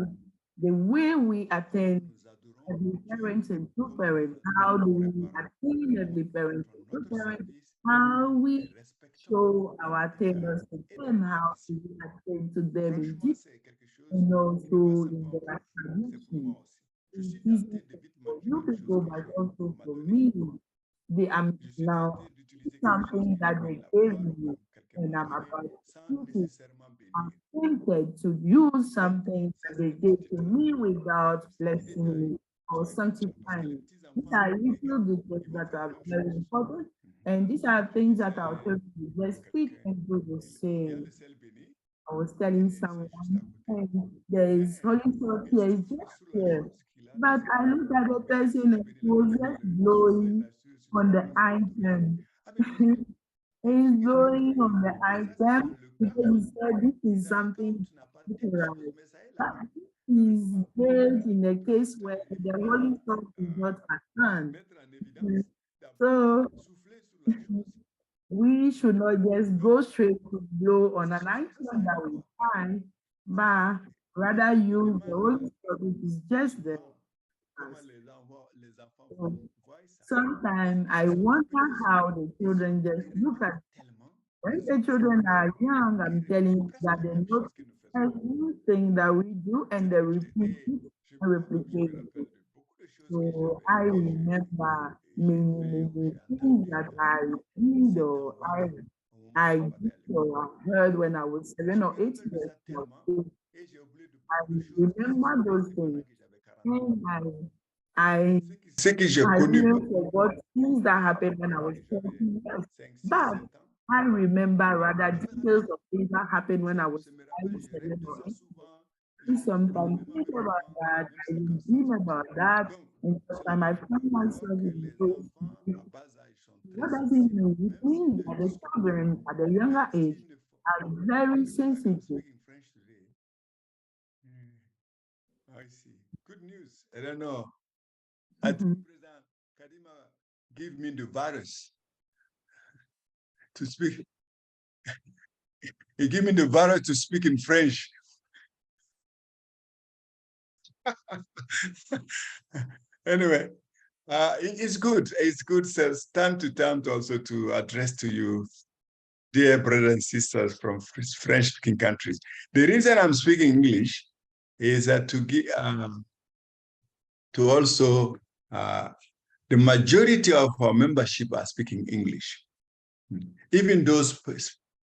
the way we attend as parents and two parents, how do we attend as the parents and two parents, how we show our attendance to them, how do we attend to them in this, and also in their tradition. It's easy for you people, but also for me. They am now something that they gave me, and I'm about to use it. I'm tempted to use something that they gave to me without blessing me or sanctifying me. These are little details that are very important, and these are things that I'll tell you just speak and do the same. I was telling someone, and there is Holy Spirit here, is just here. But I looked at the person and he was just blowing on the item. He's blowing on the item because he said this is something different. But this is based in a case where the Holy Spirit is not at hand. So we should not just go straight to blow on an item that we find, but rather use the Holy Spirit is just there. So sometimes I wonder how the children just look at when the children are young. I'm telling you that they know everything that we do and they repeat it and replicate it. So I remember many things that I did or I did or I heard when I was 7 or 8 years old. I remember those things. And I didn't forget things that happened when I was 40 years. But I remember rather details of things that happened when I was 5, 7, or 8 years. Sometimes think about that, I will dream about that, and sometimes I find myself in those. What does it mean? It means that the children at a younger age are very sensitive. I see. Good news. I don't know. I think President Kadima gave me the virus to speak. He gave me the virus to speak in French. Anyway, it's good. It's good, says time to time also to address to you, dear brothers and sisters from French-speaking countries. The reason I'm speaking English is that to give to also the majority of our membership are speaking English. Even those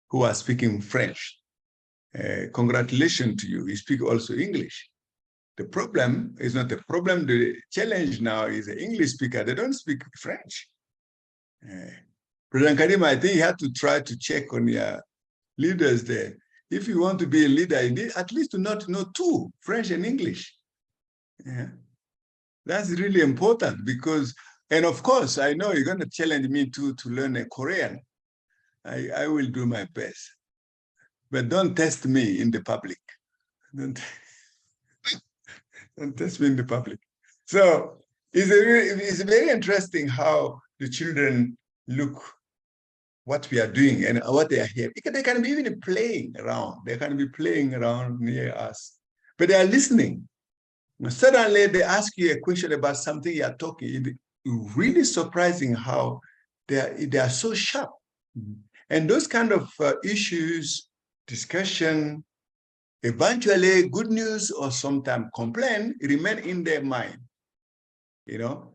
who are speaking French, congratulations to you. You speak also English. The problem is not a problem. The challenge now is the English speaker. They don't speak French. President Kadima, I think you have to try to check on your leaders there. If you want to be a leader, you need at least to not know two, French and English. Yeah. That's really important because, and of course, I know you're going to challenge me to learn a Korean. I will do my best. But don't test me in the public. Don't test me in the public. So it's very interesting how the children look what we are doing and what they are here. They can be even playing around. They can be playing around near us, but they are listening. Suddenly they ask you a question about something you are talking. It's really surprising how they are so sharp. And those kind of issues, discussion, eventually good news or sometimes complaint remain in their mind. You know,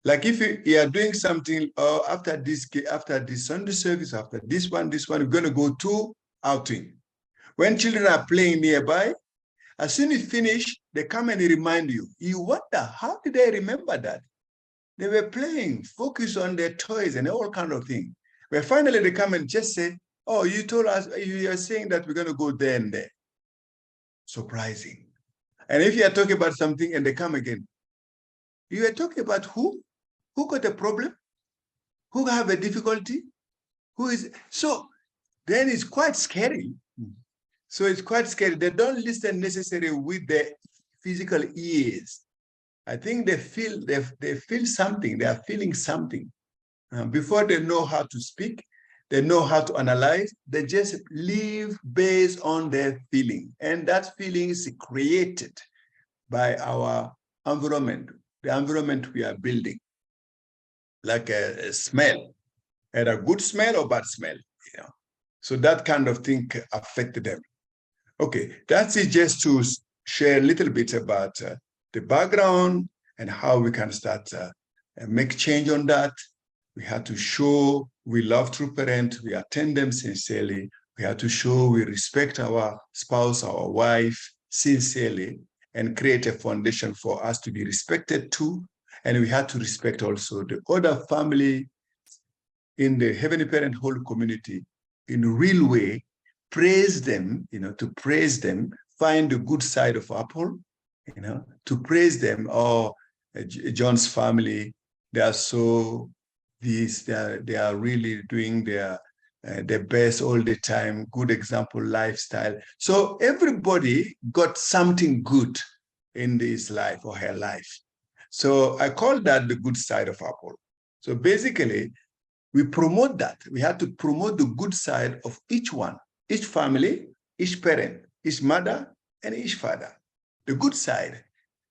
Like if you are doing something, or after this Sunday service, after this one, we're going to go to outing. When children are playing nearby, as soon as you finish, they come and remind you. You wonder, how did they remember that? They were playing, focus on their toys and all kind of things. But finally they come and just say, oh, you told us, you are saying that we're going to go there and there. Surprising. And if you are talking about something and they come again, you are talking about who? Who got a problem? Who have a difficulty? Who is, so then it's quite scary. So it's quite scary. They don't listen necessarily with their physical ears. I think they feel something. They are feeling something. Before they know how to speak, they know how to analyze. They just live based on their feeling. And that feeling is created by our environment, the environment we are building, like a smell, and a good smell or bad smell. You know? So that kind of thing affected them. Okay, that's it, just to share a little bit about the background and how we can start make change on that. We have to show we love true parents, we attend them sincerely. We have to show we respect our spouse, our wife sincerely, and create a foundation for us to be respected too. And we have to respect also the other family in the Heavenly Parent whole community in a real way, praise them, to praise them, find the good side of Apple, to praise them. Or John's family, they are so they are really doing their best all the time, good example, lifestyle. So everybody got something good in his life or her life. So I call that the good side of Apple. So basically, we promote that. We have to promote the good side of each one, each family, each parent, each mother, and each father. The good side.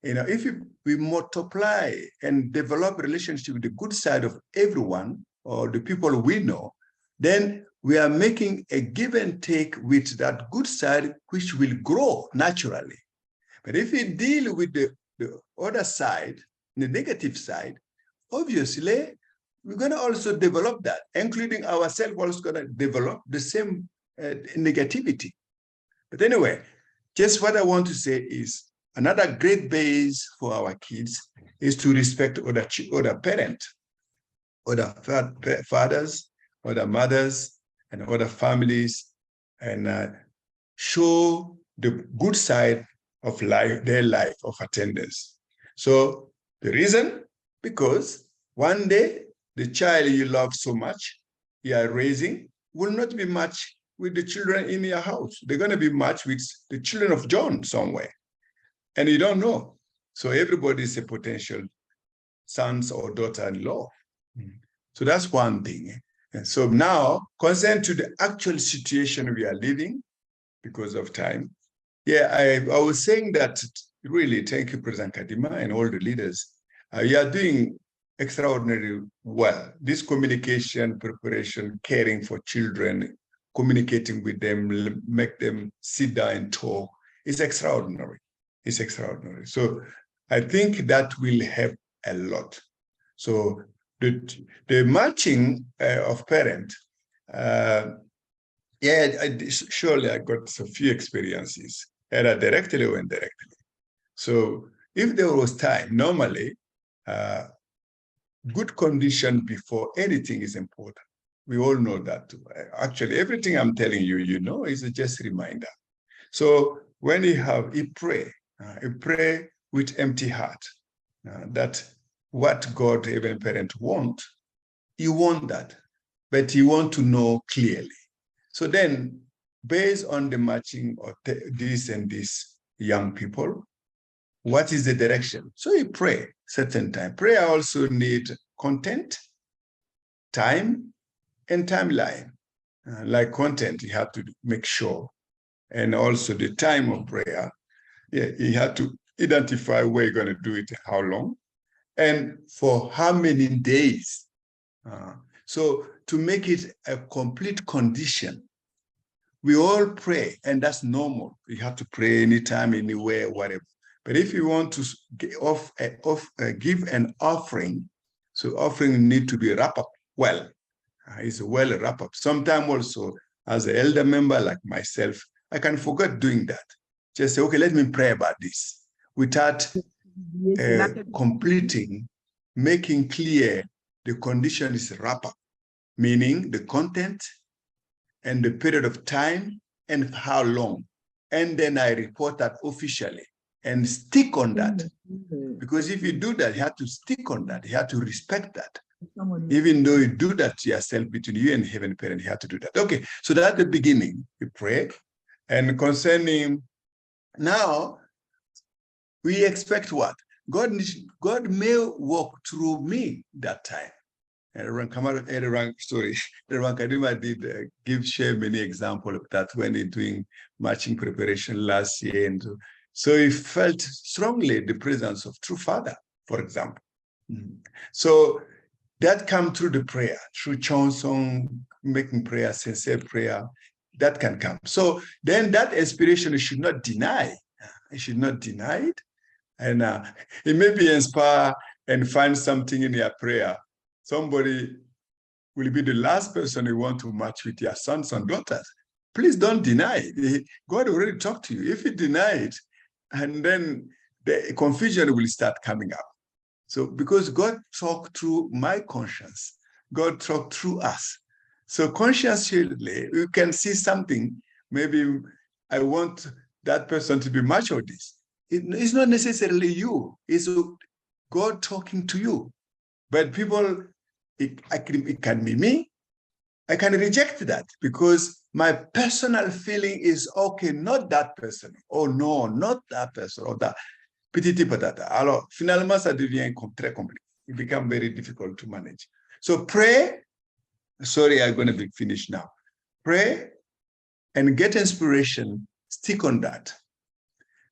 If we multiply and develop a relationship with the good side of everyone or the people we know, then we are making a give and take with that good side, which will grow naturally. But if we deal with the other side, the negative side, obviously, we're going to also develop that, including ourselves also going to develop the same negativity. But anyway, just what I want to say is another great base for our kids is to respect other parents, other fathers, other mothers, and other families, and show the good side of life, their life of attendance. So the reason, because one day the child you love so much, you are raising, will not be matched with the children in your house. They're going to be matched with the children of John somewhere. And you don't know. So everybody is a potential sons or daughter-in-law. So that's one thing. And so now, concerned to the actual situation we are living, because of time, I was saying that really, thank you, President Kadima and all the leaders. You are doing extraordinarily well. This communication, preparation, caring for children, communicating with them, make them sit down and talk, is extraordinary. It's extraordinary. So I think that will help a lot. So the matching of parent, surely I got a few experiences, either directly or indirectly. So if there was time, normally, good condition before anything is important. We all know that. Actually, everything I'm telling you, is just a reminder. So when you pray with empty heart, that what God, even parent, want, you want that, but you want to know clearly. So then, based on the matching of this and this young people, what is the direction? So you pray certain time. Prayer also need content, time, and timeline. Like content, you have to make sure. And also the time of prayer, you have to identify where you're going to do it, how long, and for how many days. So to make it a complete condition, we all pray, and that's normal. You have to pray anytime, anywhere, whatever. But if you want to give an offering, So offering need to be wrapped up well. It's well wrapped up. Sometimes also, as an elder member like myself, I can forget doing that. Just say, okay, let me pray about this without completing, making clear the condition is wrap up, meaning the content and the period of time and how long. And then I report that officially and stick on that. Because if you do that, you have to stick on that. You have to respect that. Even though you do that to yourself, between you and Heavenly Parent, you have to do that. Okay, so that's the beginning. You pray. And concerning now, we expect what? God may walk through me that time. Story. Kadima did share many examples of that when he's doing marching preparation last year. And so he felt strongly the presence of true Father, for example. So that come through the prayer, through Cheon, making prayer, sincere prayer, that can come. So then that inspiration should not deny. It should not deny it. And it may be inspire and find something in your prayer. Somebody will be the last person you want to match with your sons and daughters. Please don't deny it. God already talked to you. If you deny it, and then the confusion will start coming up. So because God talked through my conscience, God talked through us. So consciously, you can see something. Maybe I want that person to be much of this. It's not necessarily you. It's God talking to you. But people, it can be me. I can reject that because my personal feeling is, okay, not that person. Oh no, not that person or that. Petit patata. Alors, finalement, ça devient très compliqué. It becomes very difficult to manage. So pray. Sorry, I'm going to be finished now. Pray and get inspiration. Stick on that.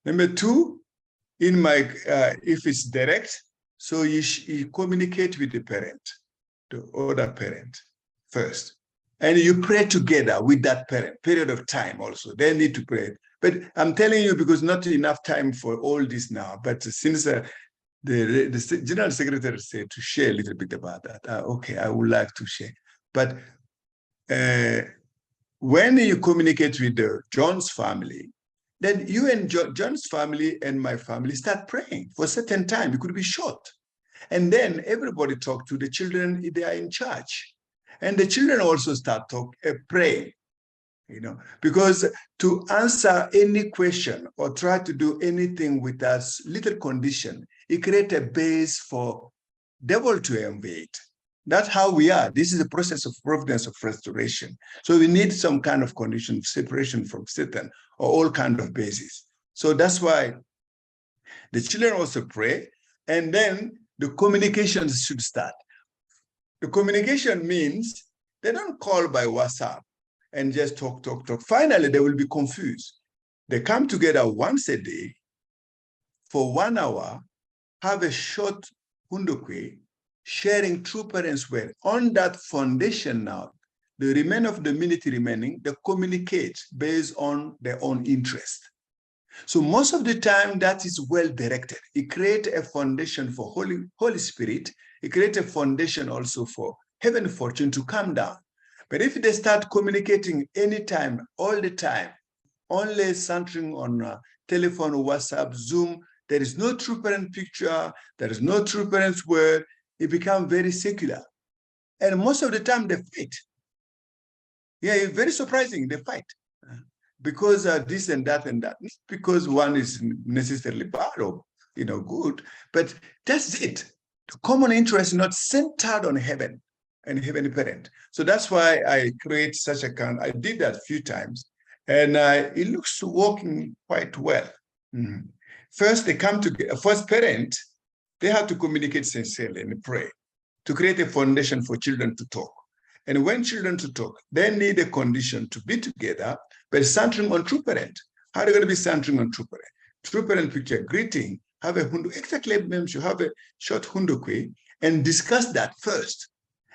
Number two, in my, if it's direct, so you communicate with the parent, the other parent first. And you pray together with that parent, period of time also. They need to pray. But I'm telling you because not enough time for all this now. But since the General Secretary said to share a little bit about that, okay, I would like to share. But when you communicate with John's family, then you and John's family and my family start praying for a certain time. It could be short. And then everybody talk to the children, they are in charge. And the children also start praying, you know, because to answer any question or try to do anything with a little condition, it creates a base for devil to invade. That's how we are. This is a process of providence of restoration. So we need some kind of condition, separation from Satan or all kind of bases. So that's why the children also pray, and then the communications should start. The communication means they don't call by WhatsApp and just talk. Finally, they will be confused. They come together once a day for 1 hour, have a short hundokwe, sharing true parents' word. On that foundation now, the remainder of the minute remaining, they communicate based on their own interest. So most of the time, that is well directed. It creates a foundation for Holy Spirit. It creates a foundation also for heaven fortune to come down. But if they start communicating anytime, all the time, only centering on telephone, WhatsApp, Zoom, there is no true parent picture, there is no true parent's word, it becomes very secular. And most of the time they fight. Yeah, it's very surprising, they fight. Because this and that and that. Not because one is necessarily bad or good, but that's it. The common interest is not centered on heaven and heavenly parent. So that's why I create such a account. I did that a few times, and it looks working quite well. Mm-hmm. First, they come together. First, parent, they have to communicate sincerely and pray to create a foundation for children to talk. And when children to talk, they need a condition to be together, but centering on true parent. How are they going to be centering on true parent? True parent picture, greeting, have a hundu, exactly, you have a short hundokwe, and discuss that first.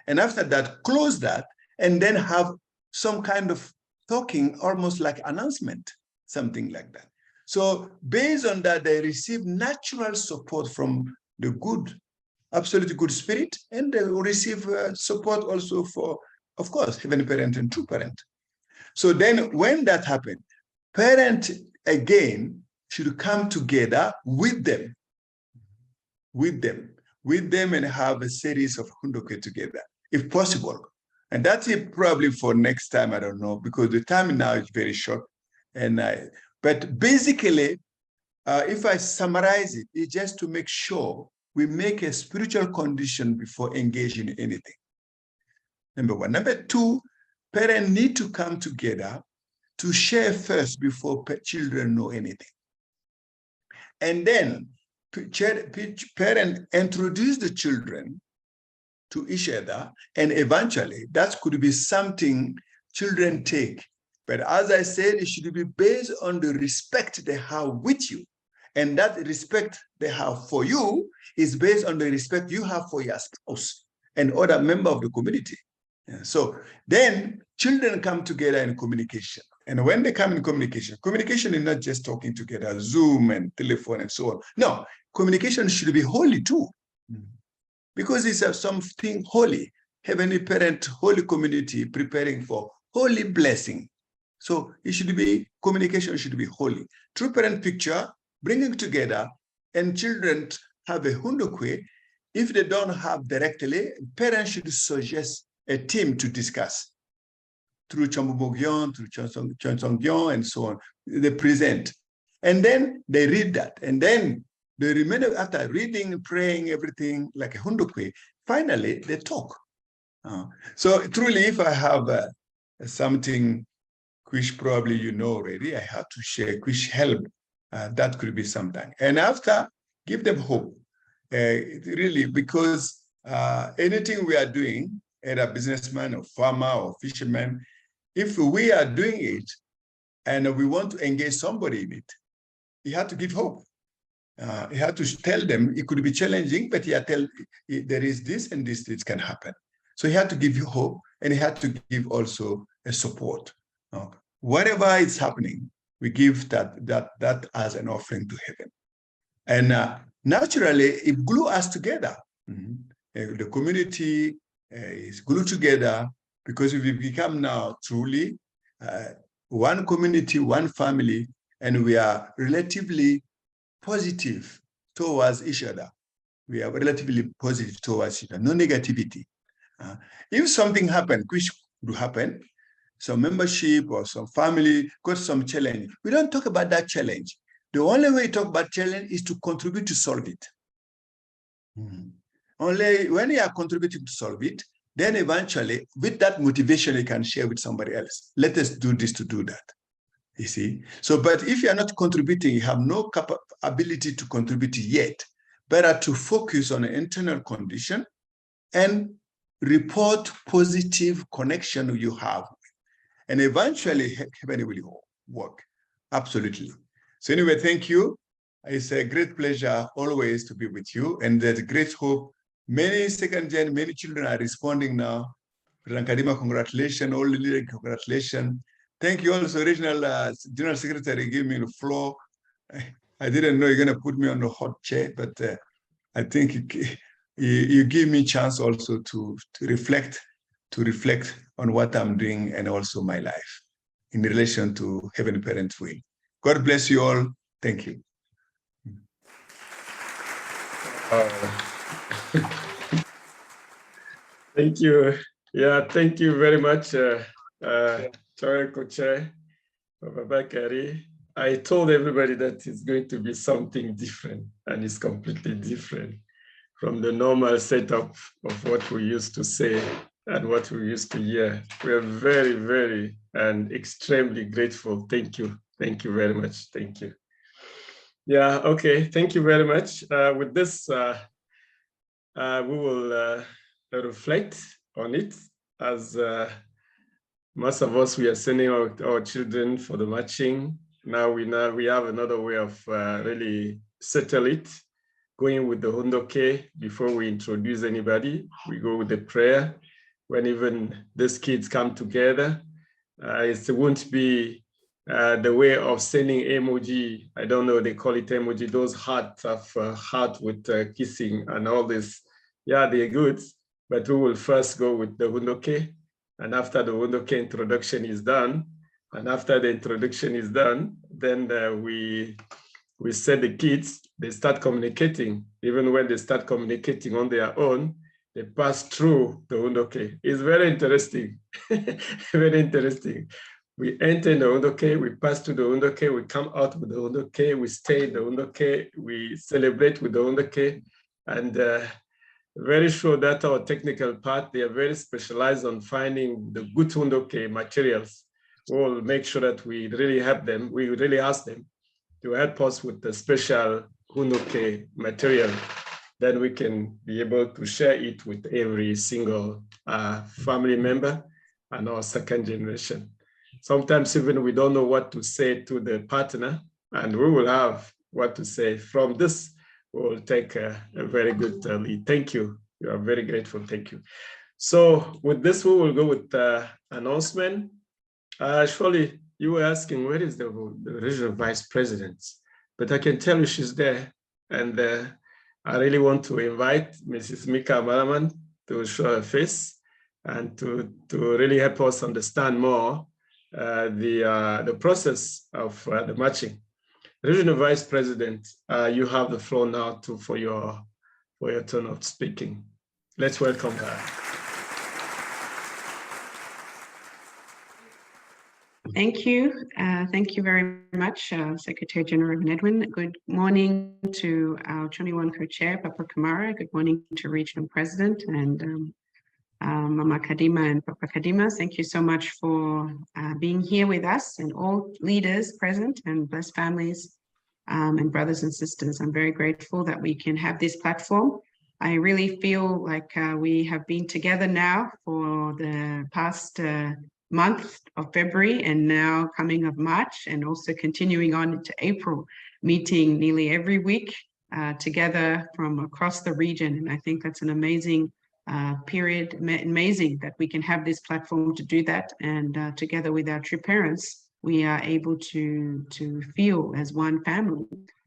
And after that, close that, and then have some kind of talking, almost like announcement, something like that. So based on that, they receive natural support from the good absolutely good spirit, and they will receive support also for, of course, heavenly parent and true parent. So then when that happens, parent again should come together with them and have a series of hundoke together, if possible. And that's it probably for next time, I don't know, because the time now is very short. But basically, if I summarize it, it's just to make sure we make a spiritual condition before engaging in anything. Number one. Number two, parents need to come together to share first before children know anything. And then parents introduce the children to each other, and eventually that could be something children take. But as I said, it should be based on the respect they have with you. And that respect they have for you is based on the respect you have for your spouse and other member of the community. So then children come together in communication. And when they come in communication, communication is not just talking together, Zoom and telephone and so on. No, communication should be holy too. Because it's something holy. Heavenly Parent, holy community preparing for holy blessing. So it should be, communication should be holy. True parent picture, bringing together, and children have a hundokwe. If they don't have directly, parents should suggest a team to discuss through Chambubogyon, through Cheon, and so on. They present. And then they read that. And then they remember after reading, praying, everything like a hundokwe, finally they talk. So truly, if I have something which probably you know already, I have to share, which help, that could be something. And after, give them hope. Really, because anything we are doing, either businessman or farmer or fisherman, if we are doing it and we want to engage somebody in it, you have to give hope. You have to tell them it could be challenging, but you have to tell there is this and this can happen. So you have to give you hope, and you have to give also a support. Whatever is happening, we give that as an offering to heaven. And naturally, it glue us together. The community is glued together because we become now truly one community, one family, and we are relatively positive towards each other. We are relatively positive towards each other, no negativity. If something happened, which would happen, some membership or some family got some challenge, we don't talk about that challenge. The only way we talk about challenge is to contribute to solve it. Only when you are contributing to solve it, then eventually, with that motivation, you can share with somebody else. Let us do this to do that. You see? So, but if you are not contributing, you have no ability to contribute yet, better to focus on an internal condition and report positive connection you have. And eventually, heaven will work. Absolutely. So anyway, thank you. It's a great pleasure always to be with you. And there's great hope. Many second gen, many children are responding now. Rankadima, congratulations. All the leaders, congratulations. Thank you also, Regional General Secretary, gave me the floor. I didn't know you're going to put me on the hot chair, but I think you give me a chance also to reflect on what I'm doing and also my life in relation to Heavenly Parent's will. God bless you all. Thank you. Thank you. Yeah, thank you very much, Koche, Babakari. I told everybody that it's going to be something different, and it's completely different from the normal setup of what we used to say and what we used to hear. We are very, very and extremely grateful. Thank you. Thank you very much. Thank you. Yeah, okay. Thank you very much. With this, we will reflect on it, as most of us, we are sending our children for the matching. Now we have another way of really settle it, going with the hundoke before we introduce anybody. We go with the prayer. When even these kids come together, it won't be the way of sending emoji. I don't know, they call it emoji, those heart with kissing and all this. Yeah, they're good, but we will first go with the Hundoke. And after the Hundoke introduction is done, and after the introduction is done, then we set the kids, they start communicating. Even when they start communicating on their own, they pass through the Hundoke. It's very interesting, very interesting. We enter in the Hundoke, we pass to the Hundoke, we come out with the Hundoke, we stay in the Hundoke, we celebrate with the Hundoke, and very sure that our technical part, they are very specialized on finding the good Hundoke materials. We'll make sure that we really help them, we really ask them to help us with the special Hundoke material. Then we can be able to share it with every single family member and our second generation. Sometimes even we don't know what to say to the partner, and we will have what to say. From this, we will take a very good lead. Thank you. We are very grateful. Thank you. So with this, we will go with the announcement. Surely you were asking, where is the regional vice president? But I can tell you she's there. And I really want to invite Mrs. Mika Malaman to show her face and to really help us understand more the process of the matching. Regional Vice President, you have the floor now for your turn of speaking. Let's welcome her. Thank you. Thank you very much, Secretary General Edwin. Good morning to our Cheon co-chair, Papa Kamara. Good morning to Regional President and Mama Kadima and Papa Kadima. Thank you so much for being here with us and all leaders present and blessed families and brothers and sisters. I'm very grateful that we can have this platform. I really feel like we have been together now for the past month of February and now coming of March and also continuing on into April, meeting nearly every week together from across the region. And I think that's an amazing period, amazing that we can have this platform to do that. And together with our true parents, we are able to feel as one family.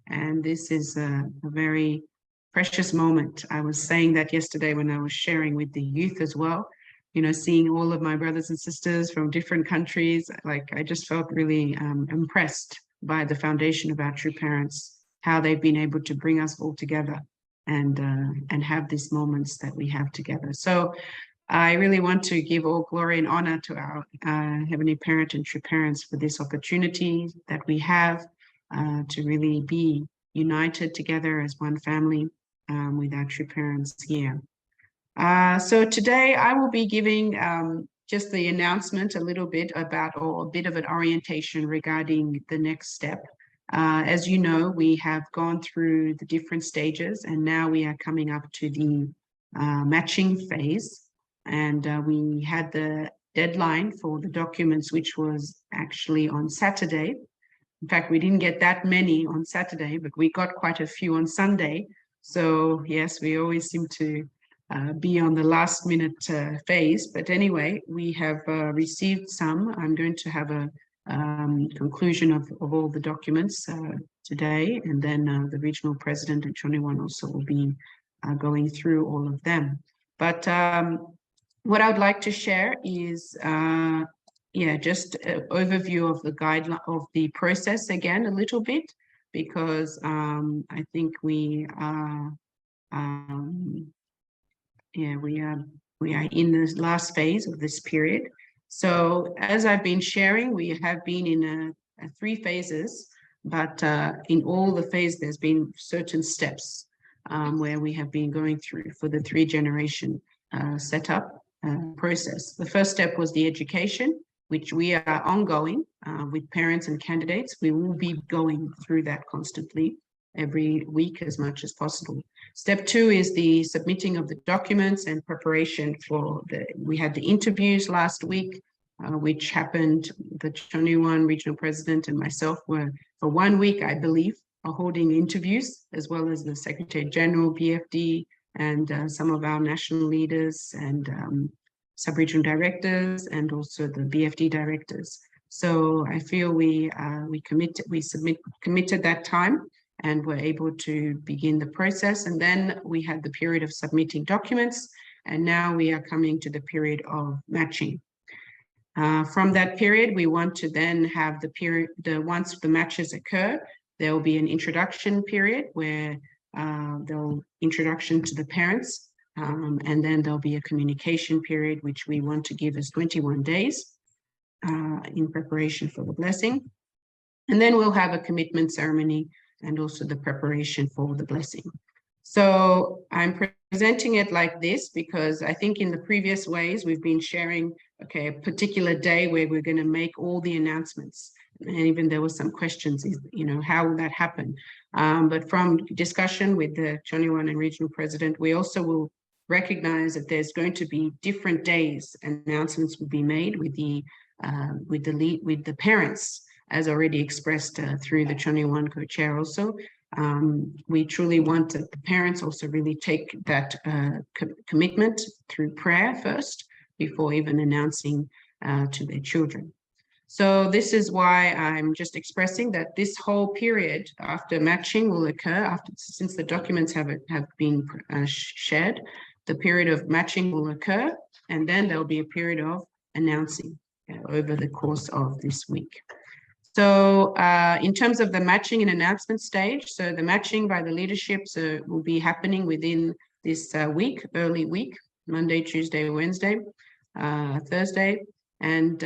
And this is a very precious moment. I was saying that yesterday when I was sharing with the youth as well, you know, seeing all of my brothers and sisters from different countries, like I just felt really impressed by the foundation of our true parents, how they've been able to bring us all together and have these moments that we have together. So I really want to give all glory and honor to our Heavenly Parent and true parents for this opportunity that we have to really be united together as one family with our true parents here. So today I will be giving just the announcement a little bit about, or a bit of an orientation regarding the next step. As you know, we have gone through the different stages and now we are coming up to the matching phase. And we had the deadline for the documents, which was actually on Saturday. In fact, we didn't get that many on Saturday, but we got quite a few on Sunday. So yes, we always seem to be on the last minute phase. But anyway, we have received some. I'm going to have a conclusion of all the documents today, and then the regional president and Cheon also will be going through all of them. But what I would like to share is just an overview of the guideline of the process again a little bit, because I think we are we are in the last phase of this period. So as I've been sharing, we have been in a 3 phases, but in all the phases, there's been certain steps where we have been going through for the 3-generation setup process. The first step was the education, which we are ongoing with parents and candidates. We will be going through that constantly every week as much as possible. Step 2 is the submitting of the documents and preparation for we had the interviews last week, which happened. The Cheon regional president and myself were for 1 week, I believe, holding interviews, as well as the Secretary General, BFD, and some of our national leaders and sub-regional directors, and also the BFD directors. So I feel we committed that time. and were able to begin the process. And then we had the period of submitting documents, and now we are coming to the period of matching. From that period, we want to then have the period, once the matches occur, there will be an introduction period where they'll introduction to the parents, and then there'll be a communication period, which we want to give as 21 days in preparation for the blessing. And then we'll have a commitment ceremony and also the preparation for the blessing. So I'm presenting it like this because I think in the previous ways we've been sharing, okay, a particular day where we're going to make all the announcements. And even there were some questions, you know, how will that happen? But from discussion with the Cheon and regional president, we also will recognize that there's going to be different days announcements will be made with the parents, as already expressed through the Cheon co-chair also. We truly want that the parents also really take that commitment through prayer first before even announcing to their children. So this is why I'm just expressing that this whole period after matching will occur since the documents have been shared. The period of matching will occur, and then there'll be a period of announcing over the course of this week. So in terms of the matching and announcement stage, so the matching by the leadership will be happening within this week, early week, Monday, Tuesday, Wednesday, Thursday. And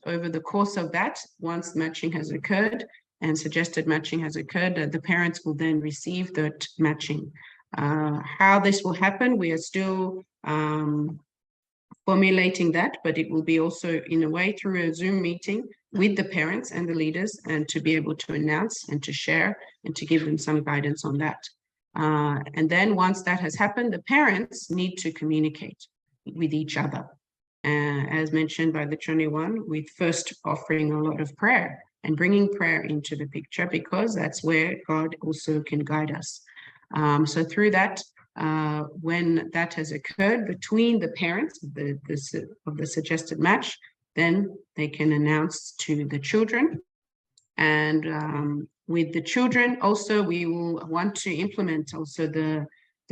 over the course of that, once matching has occurred and suggested matching has occurred, the parents will then receive that matching. How this will happen, we are still formulating that, but it will be also in a way through a Zoom meeting with the parents and the leaders, and to be able to announce and to share and to give them some guidance on that. And then once that has happened, the parents need to communicate with each other. As mentioned by the Cheon, with first offering a lot of prayer and bringing prayer into the picture, because that's where God also can guide us. So through that, when that has occurred between the parents of the suggested match, then they can announce to the children. And with the children also, we will want to implement also the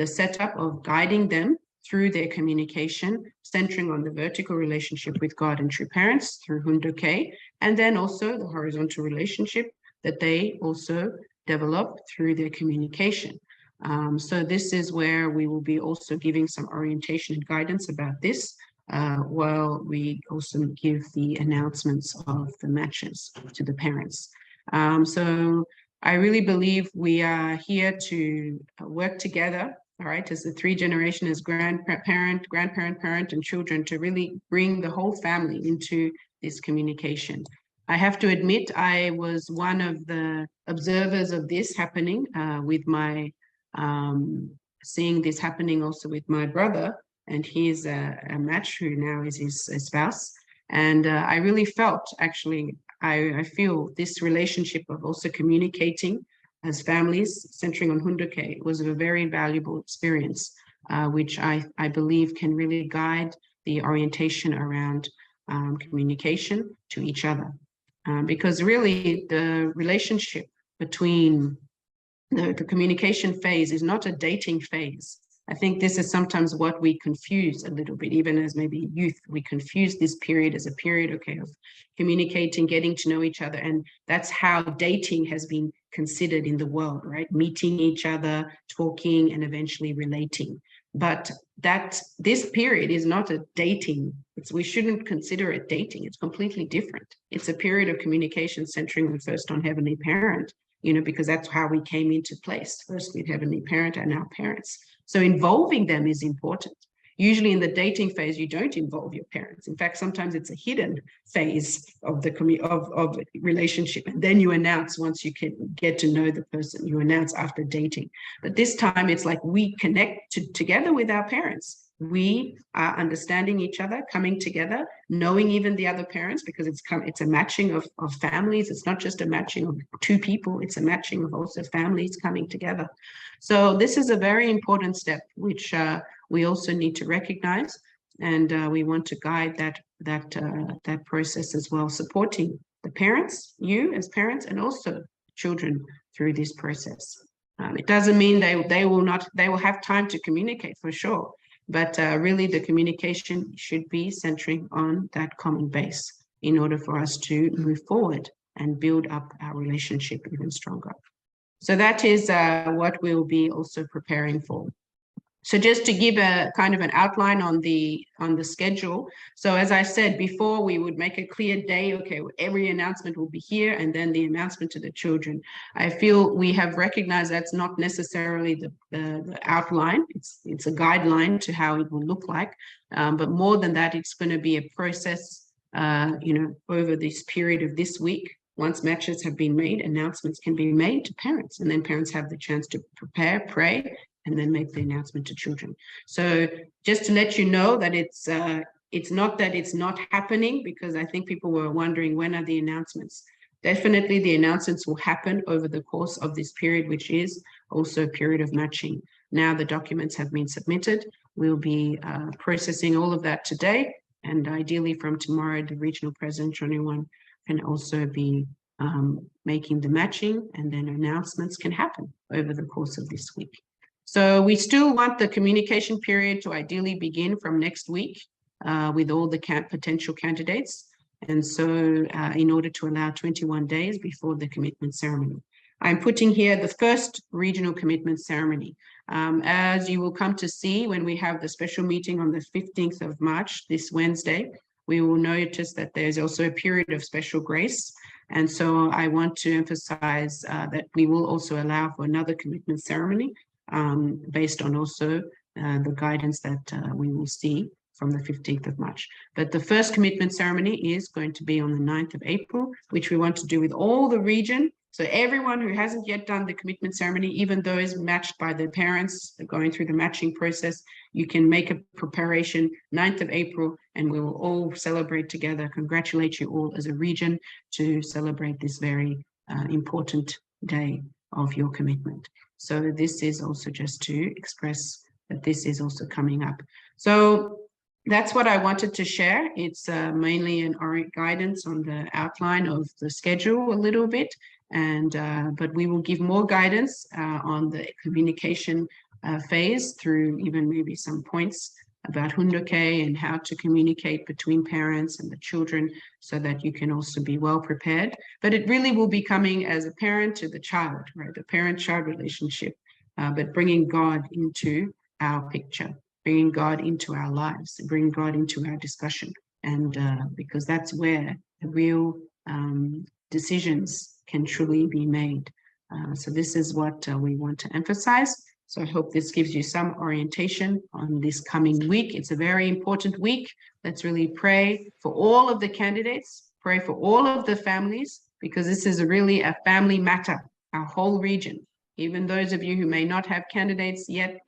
setup of guiding them through their communication, centering on the vertical relationship with God and true parents through Hundoke, and then also the horizontal relationship that they also develop through their communication. So this is where we will be also giving some orientation and guidance about this, while we also give the announcements of the matches to the parents. So I really believe we are here to work together, all right, as the three generation, as grandparent, parent, and children, to really bring the whole family into this communication. I have to admit, I was one of the observers of this happening with my, seeing this happening also with my brother, and he's a match who now is his spouse. And I really felt, actually, I feel this relationship of also communicating as families, centering on Hundoke, was a very valuable experience, which I believe can really guide the orientation around communication to each other. Because really the relationship between the communication phase is not a dating phase. I think this is sometimes what we confuse a little bit, even as maybe youth, we confuse this period as a period, okay, of communicating, getting to know each other. And that's how dating has been considered in the world, right? Meeting each other, talking, and eventually relating. But this period is not a dating. We shouldn't consider it dating. It's completely different. It's a period of communication centering first on Heavenly Parent, you know, because that's how we came into place, first with Heavenly Parent and our parents. So involving them is important. Usually in the dating phase, you don't involve your parents. In fact, sometimes it's a hidden phase of the of relationship. And then you announce once you can get to know the person, you announce after dating. But this time it's like we connect together with our parents. We are understanding each other, coming together, knowing even the other parents, because it's a matching of families. It's not just a matching of two people, it's a matching of also families coming together. So this is a very important step, which we also need to recognize, and we want to guide that process as well, supporting the parents, you as parents, and also children through this process. It doesn't mean they will have time to communicate for sure, but really the communication should be centering on that common base in order for us to move forward and build up our relationship even stronger. So that is what we'll be also preparing for. So just to give a kind of an outline on the schedule. So as I said before, we would make a clear day, okay, every announcement will be here and then the announcement to the children. I feel we have recognized that's not necessarily the outline. It's a guideline to how it will look like. But more than that, it's going to be a process, over this period of this week. Once matches have been made, announcements can be made to parents, and then parents have the chance to prepare, pray, and then make the announcement to children. So just to let you know that it's not that it's not happening, because I think people were wondering, when are the announcements? Definitely the announcements will happen over the course of this period, which is also a period of matching. Now the documents have been submitted. We'll be processing all of that today, and ideally from tomorrow, the regional president, Cheon, can also be making the matching, and then announcements can happen over the course of this week. So we still want the communication period to ideally begin from next week with all the potential candidates. And so in order to allow 21 days before the commitment ceremony. I'm putting here the first regional commitment ceremony. As you will come to see when we have the special meeting on the 15th of March, this Wednesday, we will notice that there's also a period of special grace. And so I want to emphasize that we will also allow for another commitment ceremony based on also the guidance that we will see from the 15th of March. But the first commitment ceremony is going to be on the 9th of April, which we want to do with all the region. So everyone who hasn't yet done the commitment ceremony, even those matched by their parents, going through the matching process, you can make a preparation 9th of April, and we will all celebrate together. Congratulate you all as a region to celebrate this very important day of your commitment. So this is also just to express that this is also coming up. So that's what I wanted to share. It's mainly an guidance on the outline of the schedule a little bit, and but we will give more guidance on the communication phase through even maybe some points about Hundoke and how to communicate between parents and the children so that you can also be well prepared. But it really will be coming as a parent to the child, right? The parent-child relationship, but bringing God into our picture, bringing God into our lives, bringing God into our discussion. And because that's where the real decisions can truly be made. So this is what we want to emphasize. So I hope this gives you some orientation on this coming week. It's a very important week. Let's really pray for all of the candidates, pray for all of the families, because this is really a family matter, our whole region. Even those of you who may not have candidates yet,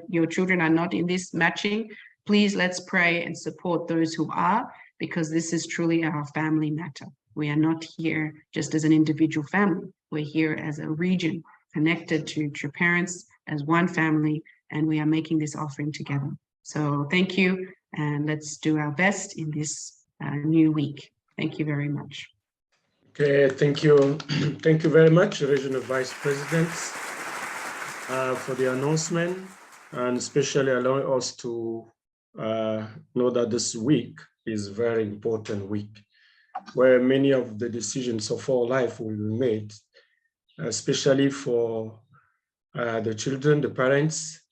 your children are not in this matching, please let's pray and support those who are, because this is truly our family matter. We are not here just as an individual family. We're here as a region connected to your parents as one family, and we are making this offering together. So thank you, and let's do our best in this new week. Thank you very much. Okay, thank you. Thank you very much, Regional Vice President, for the announcement, and especially allowing us to know that this week is a very important week, where many of the decisions of our life will be made, especially for the children, the parents.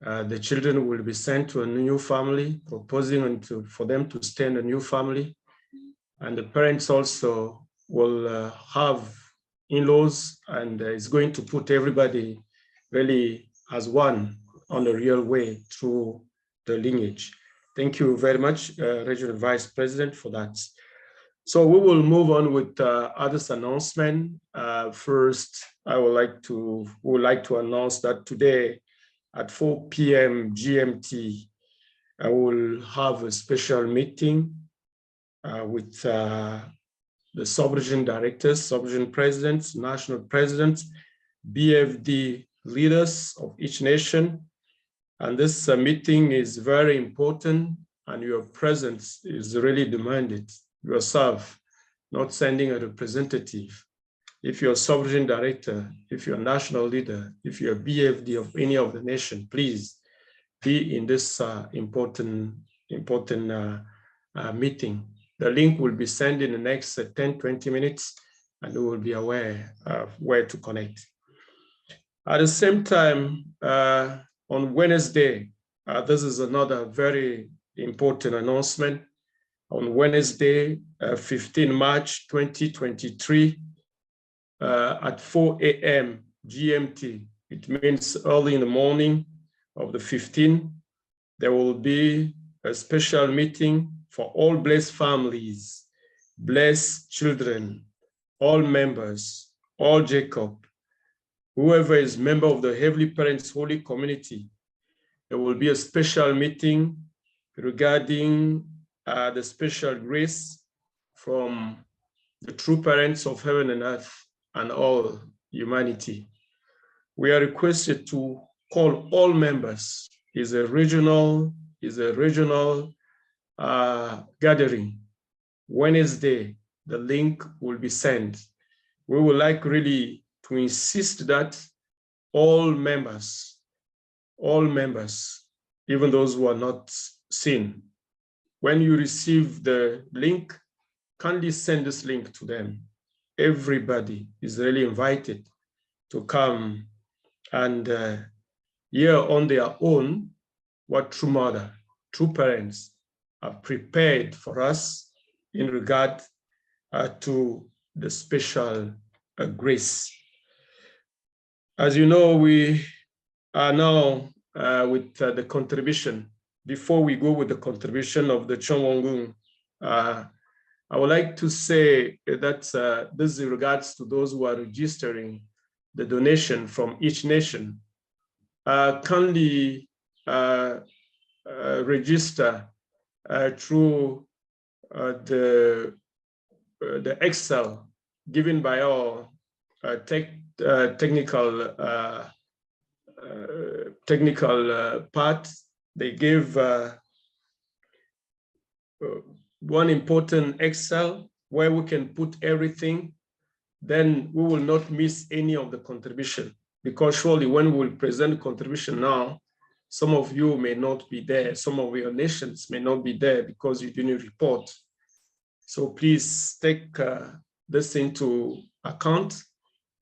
The children will be sent to a new family, proposing for them to stay in a new family. And the parents also will have in-laws, and it's going to put everybody really as one on the real way through the lineage. Thank you very much, Regional Vice President, for that. So we will move on with others announcement. First, we would like to announce that today at 4 p.m. GMT, I will have a special meeting with the sub-region directors, sub-region presidents, national presidents, BFD leaders of each nation. And this meeting is very important, and your presence is really demanded. Yourself, not sending a representative, if you're a sovereign director, if you're a national leader, if you're a BFD of any of the nation, please be in this important meeting. The link will be sent in the next 10-20 minutes, and we will be aware of where to connect. At the same time, on Wednesday, this is another very important announcement. On Wednesday, 15 March 2023, at 4 a.m. GMT, it means early in the morning of the 15th, there will be a special meeting for all blessed families, blessed children, all members, all Jacob, whoever is member of the Heavenly Parents Holy Community. There will be a special meeting regarding the special grace from the true parents of heaven and earth and all humanity. We are requested to call all members. It's a regional gathering. Wednesday, the link will be sent. We would like really to insist that all members, even those who are not seen, when you receive the link, kindly send this link to them. Everybody is really invited to come and hear on their own what true mother, true parents have prepared for us in regard to the special grace. As you know, we are now with the contribution. Before we go with the contribution of the Cheon, I would like to say that this is in regards to those who are registering the donation from each nation. Kindly register through the Excel given by our technical part. They gave one important Excel where we can put everything. Then we will not miss any of the contribution, because surely when we will present contribution now, some of you may not be there. Some of your nations may not be there because you didn't report. So please take this into account,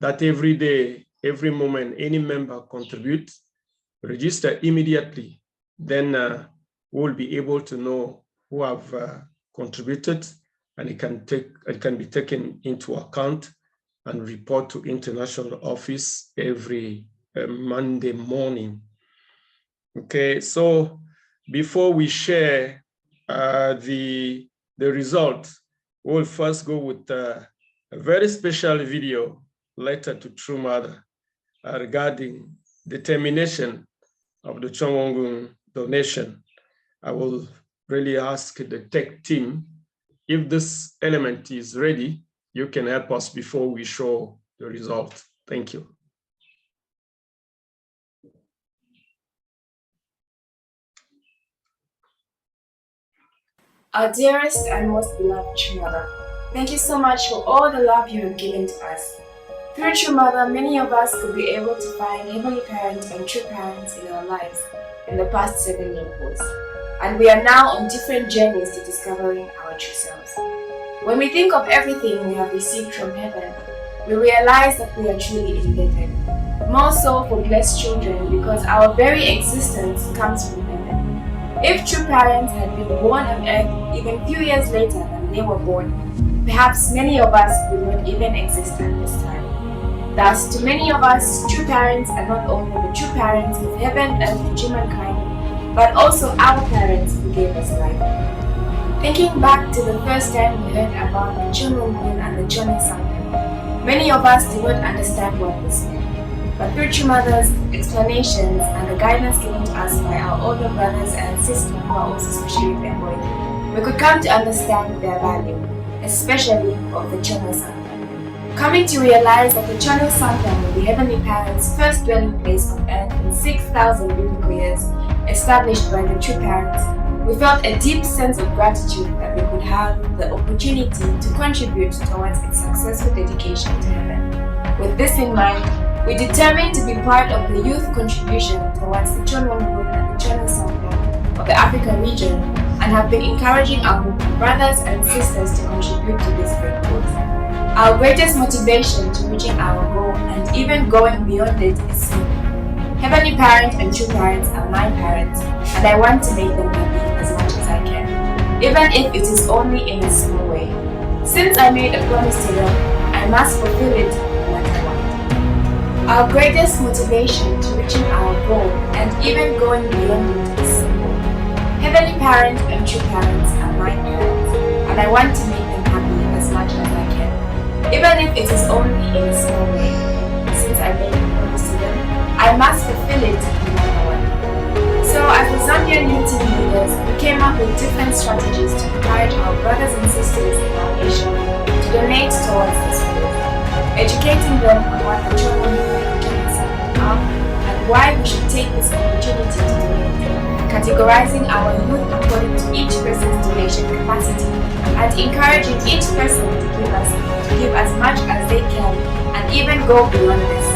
that every day, every moment, any member contribute, register immediately. Then we'll be able to know who have contributed, and it can be taken into account and report to international office every Monday morning. Okay, so before we share the result, we'll first go with a very special video letter to True Mother regarding determination of the Cheon donation. I will really ask the tech team, if this element is ready, you can help us before we show the result. Thank you. Our dearest and most beloved True Mother, thank you so much for all the love you have given to us. Through True Mother, many of us could be able to find Heavenly Parents and True Parents in our lives in the past 7 years. And we are now on different journeys to discovering our true selves. When we think of everything we have received from heaven, we realize that we are truly indebted. More so for blessed children, because our very existence comes from heaven. If true parents had been born on earth even few years later than they were born, perhaps many of us would not even exist at this time. Thus, to many of us, true parents are not only the true parents of heaven, earth, and humankind, but also our parents who gave us life. Thinking back to the first time we heard about the Cheon and the Cheon something, many of us did not understand what this meant. But through True Mother's explanations and the guidance given to us by our older brothers and sisters who are also spiritually clairvoyant, we could come to understand their value, especially of the Cheon Santam. Coming to realize that the Cheon Santam were the Heavenly Parents' first dwelling place on earth in 6,000 biblical years, established by the True Parents, we felt a deep sense of gratitude that we could have the opportunity to contribute towards its successful dedication to heaven. With this in mind, we determined to be part of the youth contribution towards the Cheon group and the Cheon of the Africa region, and have been encouraging our brothers and sisters to contribute to this great cause. Our greatest motivation to reaching our goal and even going beyond it is simple. Heavenly Parent and true parents are my parents, and I want to make them happy as much as I can, even if it is only in a small way. Since I made a promise to them, I must fulfill it no matter what. Our greatest motivation to reaching our goal and even going beyond it is simple. Heavenly Parent and true parents are my parents, and I want to make them happy as much as I can, even if it is only in a small way. Since I made a promise to them, I must fulfill it no matter what. So as the Zambian youth team leaders, we came up with different strategies to encourage our brothers and sisters in our nation to donate towards this cause, educating them on what the Cheon are and why we should take this opportunity to donate, categorizing our youth according to each person's donation capacity, and encouraging each person to give as much as they can and even go beyond this.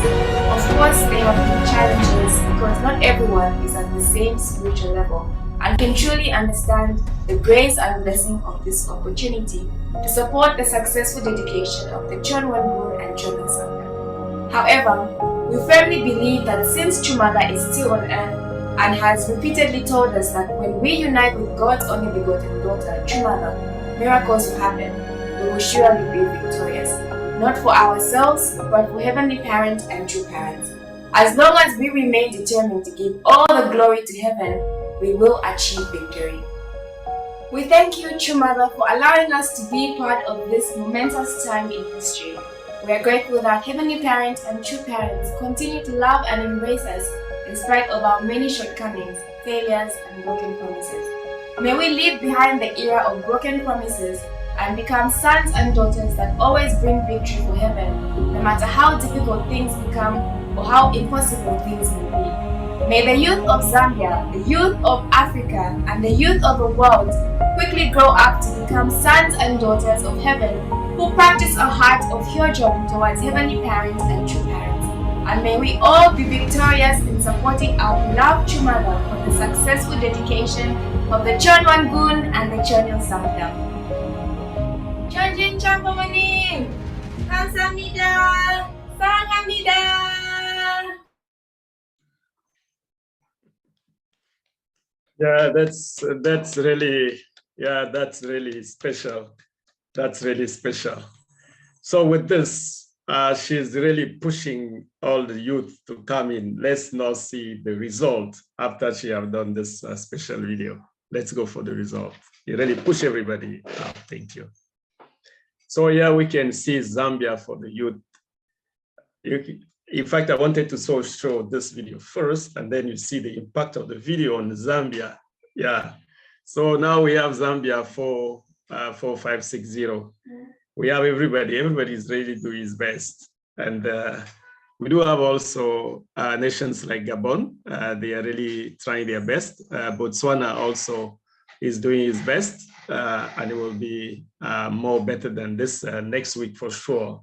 Of course, there have been challenges because not everyone is at the same spiritual level and can truly understand the grace and blessing of this opportunity to support the successful dedication of the Cheon and Cheon Sangha. However, we firmly believe that since True Mother is still on earth and has repeatedly told us that when we unite with God's only begotten daughter, True Mother, miracles will happen. We will surely be victorious, not for ourselves, but for Heavenly Parent and true parents. As long as we remain determined to give all the glory to heaven, we will achieve victory. We thank you, True Mother, for allowing us to be part of this momentous time in history. We are grateful that Heavenly Parent and true parents continue to love and embrace us in spite of our many shortcomings, failures, and broken promises. May we leave behind the era of broken promises and become sons and daughters that always bring victory for heaven, no matter how difficult things become or how impossible things may be. May the youth of Zambia, the youth of Africa, and the youth of the world quickly grow up to become sons and daughters of heaven who practice a heart of pure joy towards Heavenly Parents and true parents. And may we all be victorious in supporting our beloved True Mother for the successful dedication of the Cheon and the Cheon Sangha. Chonjin Champomaning! Kamsahamnida! Sahamnida! Yeah, that's really special. That's really special. So with this, she's really pushing all the youth to come in. Let's now see the result after she have done this special video. Let's go for the result. You really push everybody up. Thank you. So here we can see Zambia for the youth. In fact, I wanted to show this video first, and then you see the impact of the video on Zambia. Yeah. So now we have Zambia 4560. We have everybody is ready to do his best. And we do have also nations like Gabon. They are really trying their best. Botswana also is doing his best, and it will be more better than this next week for sure.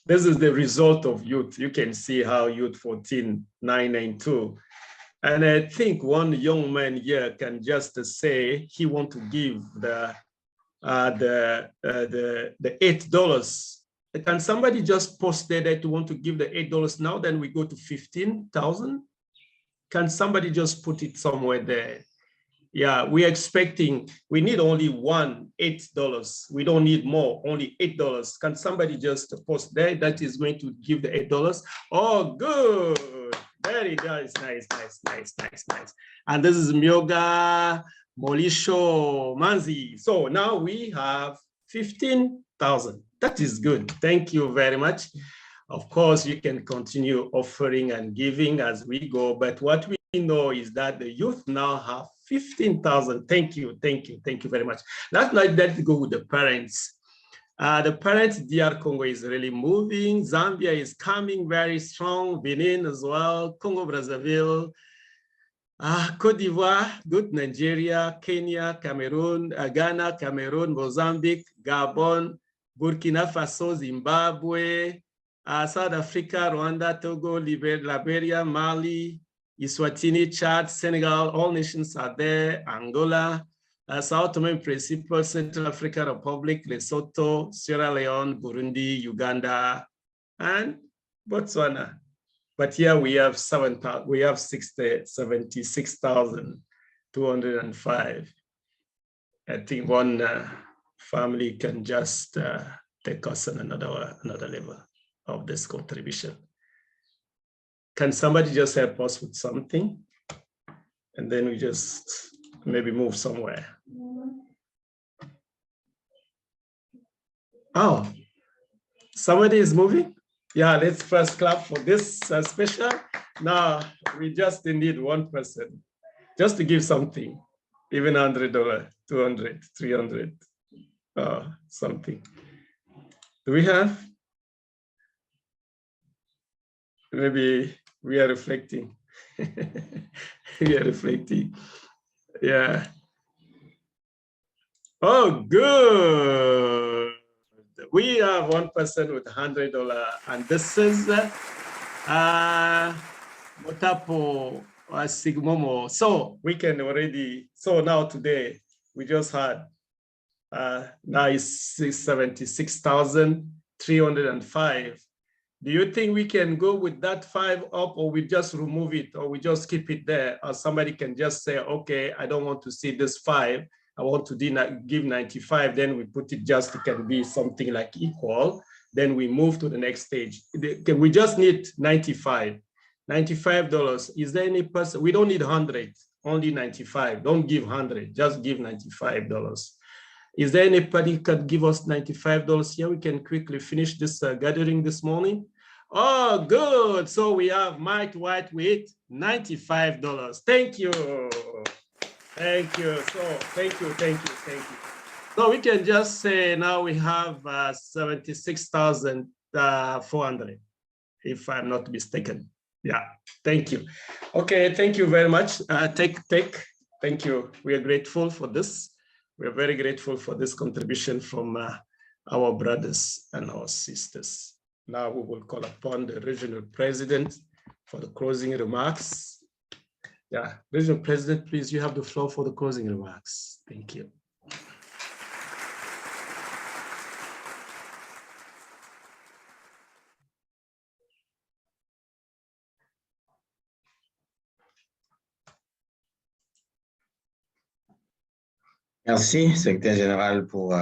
This is the result of youth. You can see how youth 14992. And I think one young man here can just say he want to give the $8. Can somebody just post there that you want to give the $8 now? Then we go to 15,000. Can somebody just put it somewhere there? Yeah, we're expecting, we need only $8. We don't need more, only $8. Can somebody just post there that is going to give the $8? Oh, good. Very nice, nice. And this is Myoga, Molisho, Manzi. So now we have 15,000. That is good. Thank you very much. Of course, you can continue offering and giving as we go, but what we know is that the youth now have 15,000. Thank you very much. Let's go with the parents. The parents, DR Congo is really moving. Zambia is coming very strong. Benin as well. Congo Brazzaville. Cote d'Ivoire, good. Nigeria, Kenya, Cameroon, Ghana, Cameroon, Mozambique, Gabon, Burkina Faso, Zimbabwe, South Africa, Rwanda, Togo, Liberia, Mali, Eswatini, Chad, Senegal, all nations are there, Angola, Sao Tome and Principe, Central African Republic, Lesotho, Sierra Leone, Burundi, Uganda, and Botswana. But here we have 76,205. I think one family can just take us on another level of this contribution. Can somebody just help us with something? And then we just maybe move somewhere. Oh, somebody is moving? Yeah, let's first clap for this special. Now, we just need one person just to give something, even $100, 200, 300, something. Do we have? Maybe we are reflecting. We are reflecting. Yeah. Oh, good. We have one person with $100, and this is Motapo Sigmomo. So we can already, so now today we just had, now it's 76,305. Do you think we can go with that 5 up, or we just remove it, or we just keep it there, or somebody can just say, okay, I don't want to see this 5. I want to give 95, then we put it just, it can be something like equal. Then we move to the next stage. We just need 95. $95. Is there any person? We don't need 100, only 95. Don't give 100, just give $95. Is there anybody who could give us $95 here? We can quickly finish this gathering this morning. Oh, good. So we have Mike White with $95. Thank you. Thank you. So thank you. So we can just say now we have 76,400, if I'm not mistaken. Yeah, thank you. Okay, thank you very much. Thank you. We are grateful for this. We are very grateful for this contribution from our brothers and our sisters. Now we will call upon the regional president for the closing remarks. Yeah, regional president, please, you have the floor for the closing remarks. Thank you. Merci, secrétaire général, pour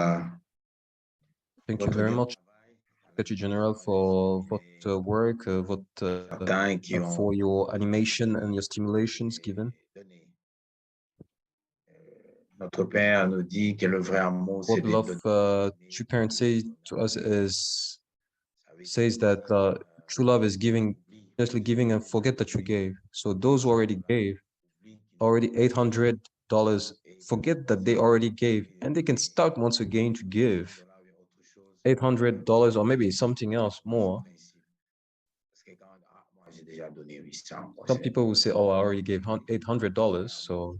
Thank you very much, Secretary General, for votre work, for your animation and your stimulations given. Notre Père nous dit que le vrai amour, c'est What love, true parents say to us says that true love is giving, honestly giving, and forget that you gave. So those who already gave, already $800, forget that they already gave, and they can start once again to give $800 or maybe something else more. Some people will say, oh, I already gave $800, so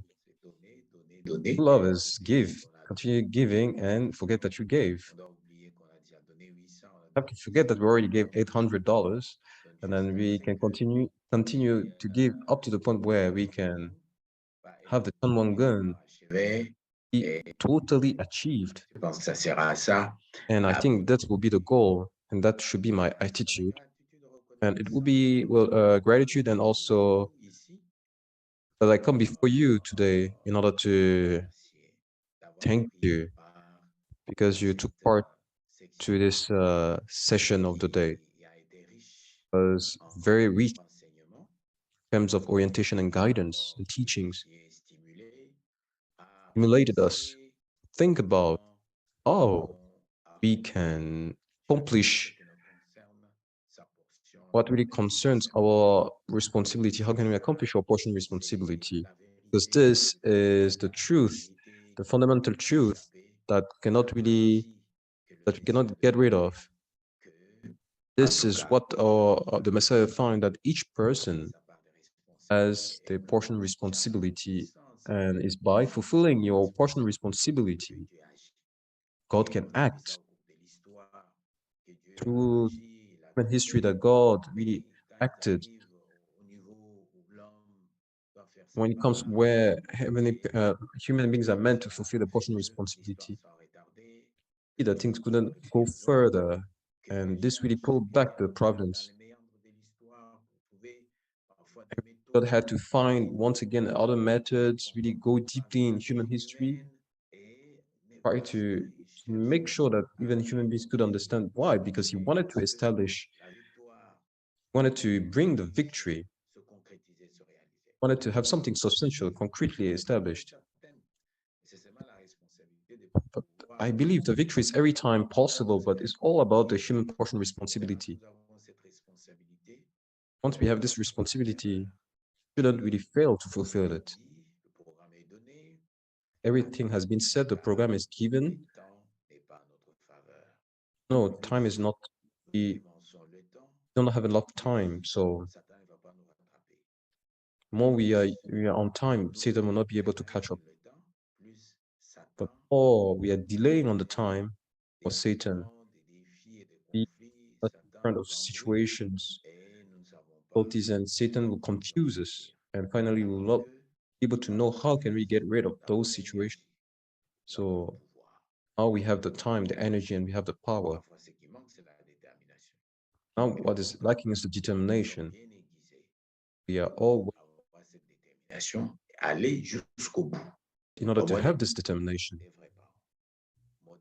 love is give, continue giving, and forget that you gave. Have to forget that we already gave $800, and then we can continue to give up to the point where we can have the Tanwangun be totally achieved. And I think that will be the goal, and that should be my attitude. And it will be, well, gratitude, and also that I come before you today in order to thank you because you took part to this session of the day. It was very rich in terms of orientation and guidance and teachings. Stimulated us to think about how we can accomplish what really concerns our responsibility. How can we accomplish our portion responsibility? Because this is the truth, the fundamental truth that we cannot get rid of. This is what the Messiah found, that each person has their portion responsibility, and is by fulfilling your portion responsibility, God can act through human history that God really acted when it comes where human beings are meant to fulfill a portion of responsibility, that things couldn't go further, and this really pulled back the problems. God had to find once again other methods, really go deeply in human history, try to make sure that even human beings could understand why, because he wanted to establish, wanted to bring the victory, wanted to have something substantial, concretely established. But I believe the victory is every time possible, but it's all about the human portion responsibility. Once we have this responsibility, we shouldn't really fail to fulfill it. Everything has been said, the program is given. No, time is not, we don't have enough time, so more we are on time, Satan will not be able to catch up. But more we are delaying on the time for Satan, be a kind of situations, difficulties, and Satan will confuse us, and finally we will not be able to know how can we get rid of those situations. So now we have the time, the energy, and we have the power. Now what is lacking is the determination. We are all in order to have this determination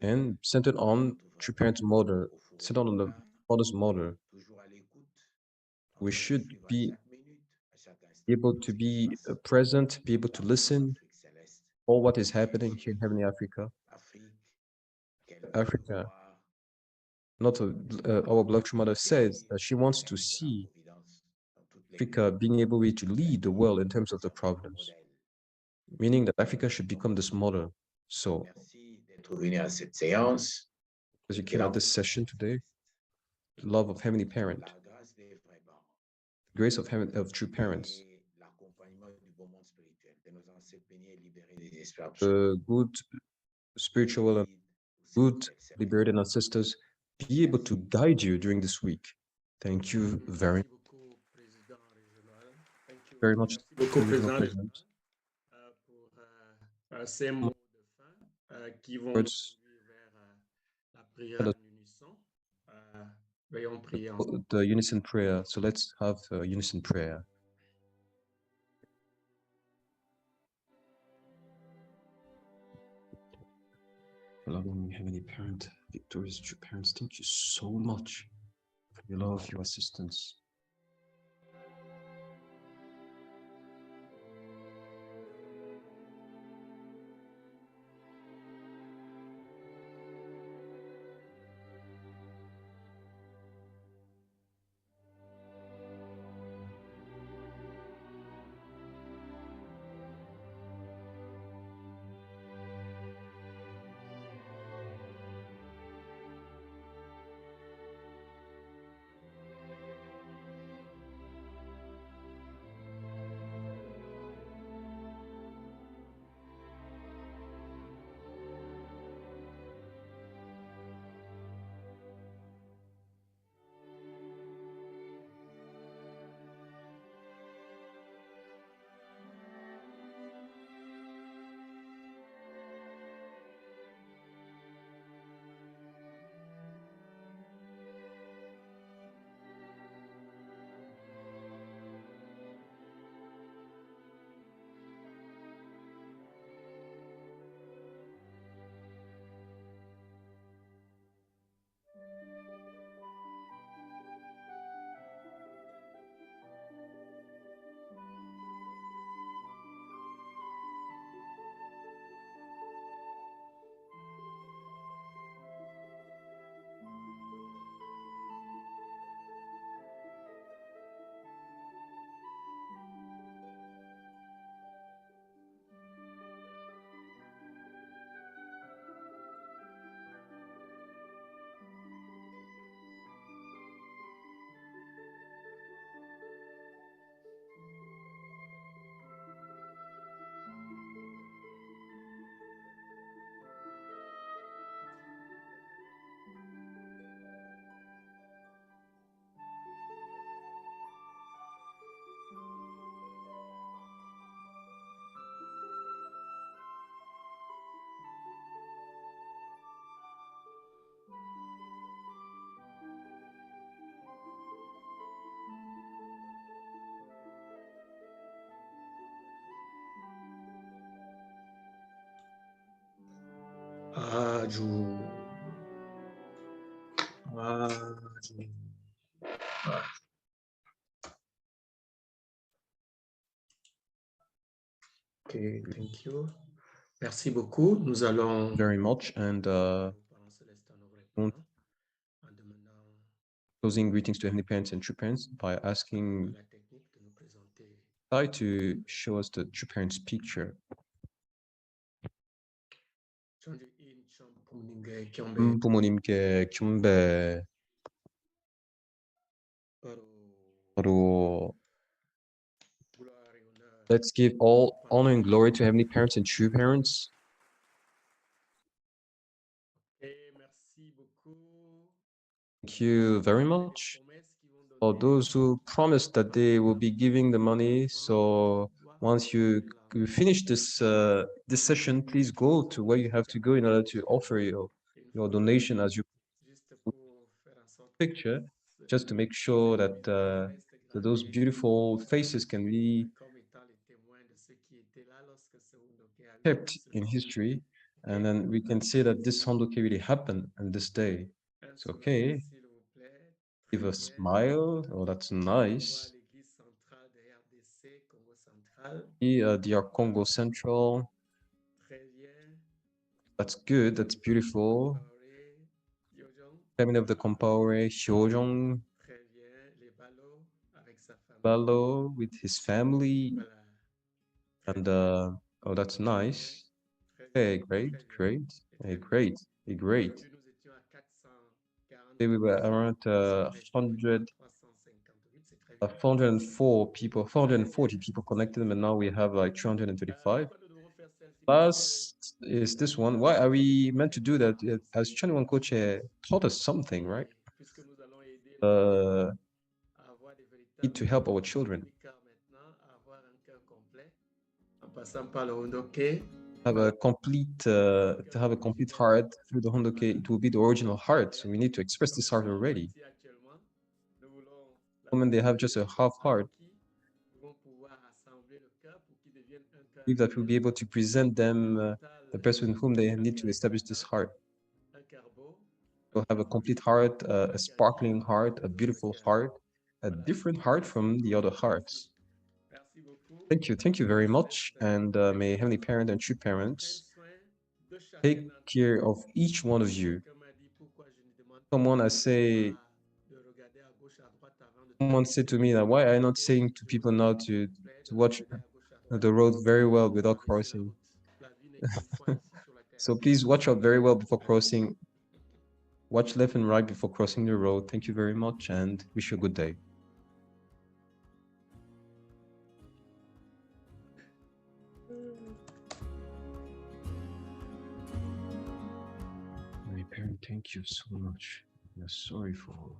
and centered on true parent model, centered on the mother's model. We should be able to be present, be able to listen all what is happening here in Heavenly Africa. Africa, not our beloved mother says that she wants to see Africa being able to lead the world in terms of the problems, meaning that Africa should become this model. So, as you came at this session today, the love of Heavenly Parent, the grace of true parents, the good spiritual and good liberated ancestors be able to guide you during this week. Thank you very much, Regional President. Ces mots de fin qui vont conduire vers la prière en unisson. Veuillons prier ensemble. The unison prayer. So let's have a unison prayer. Loving Heavenly Parent, victorious true parents, thank you so much for your love, your assistance. Okay, thank you. Merci beaucoup. Nous allons very much, and closing greetings to heavenly parents and true parents by asking Sai to show us the true parents picture. 부모님께 경배로 let's give all honor and glory to heavenly parents and true parents. Thank you very much for those who promised that they will be giving the money. So once you finish this this session, please go to where you have to go in order to offer your donation as you picture, just to make sure that, that those beautiful faces can be kept in history, and then we can say that this Hondoke really happened on this day. It's okay. Give a smile. Oh, that's nice. DR Congo Central. That's good. That's beautiful. Family of the Compaore, Hyojong. Balo with his family. And oh, that's nice. Okay, great. We were around 404 people, 440 people connected, and now we have like 235. Last is this one. Why are we meant to do that? As Cheon Coach taught us something, right? Need to help our children. Have a complete to have a complete heart through the Hondoke. It will be the original heart. So we need to express this heart already. When they have just a half heart, if that will be able to present them the person whom they need to establish this heart. They'll have a complete heart, a sparkling heart, a beautiful heart, a different heart from the other hearts. Thank you very much, and may Heavenly Parent and true parents take care of each one of you. Someone said to me that why are you not saying to people now to watch the road very well without crossing? So please watch out very well before crossing. Watch left and right before crossing the road. Thank you very much, and wish you a good day. My parent, thank you so much. We are sorry for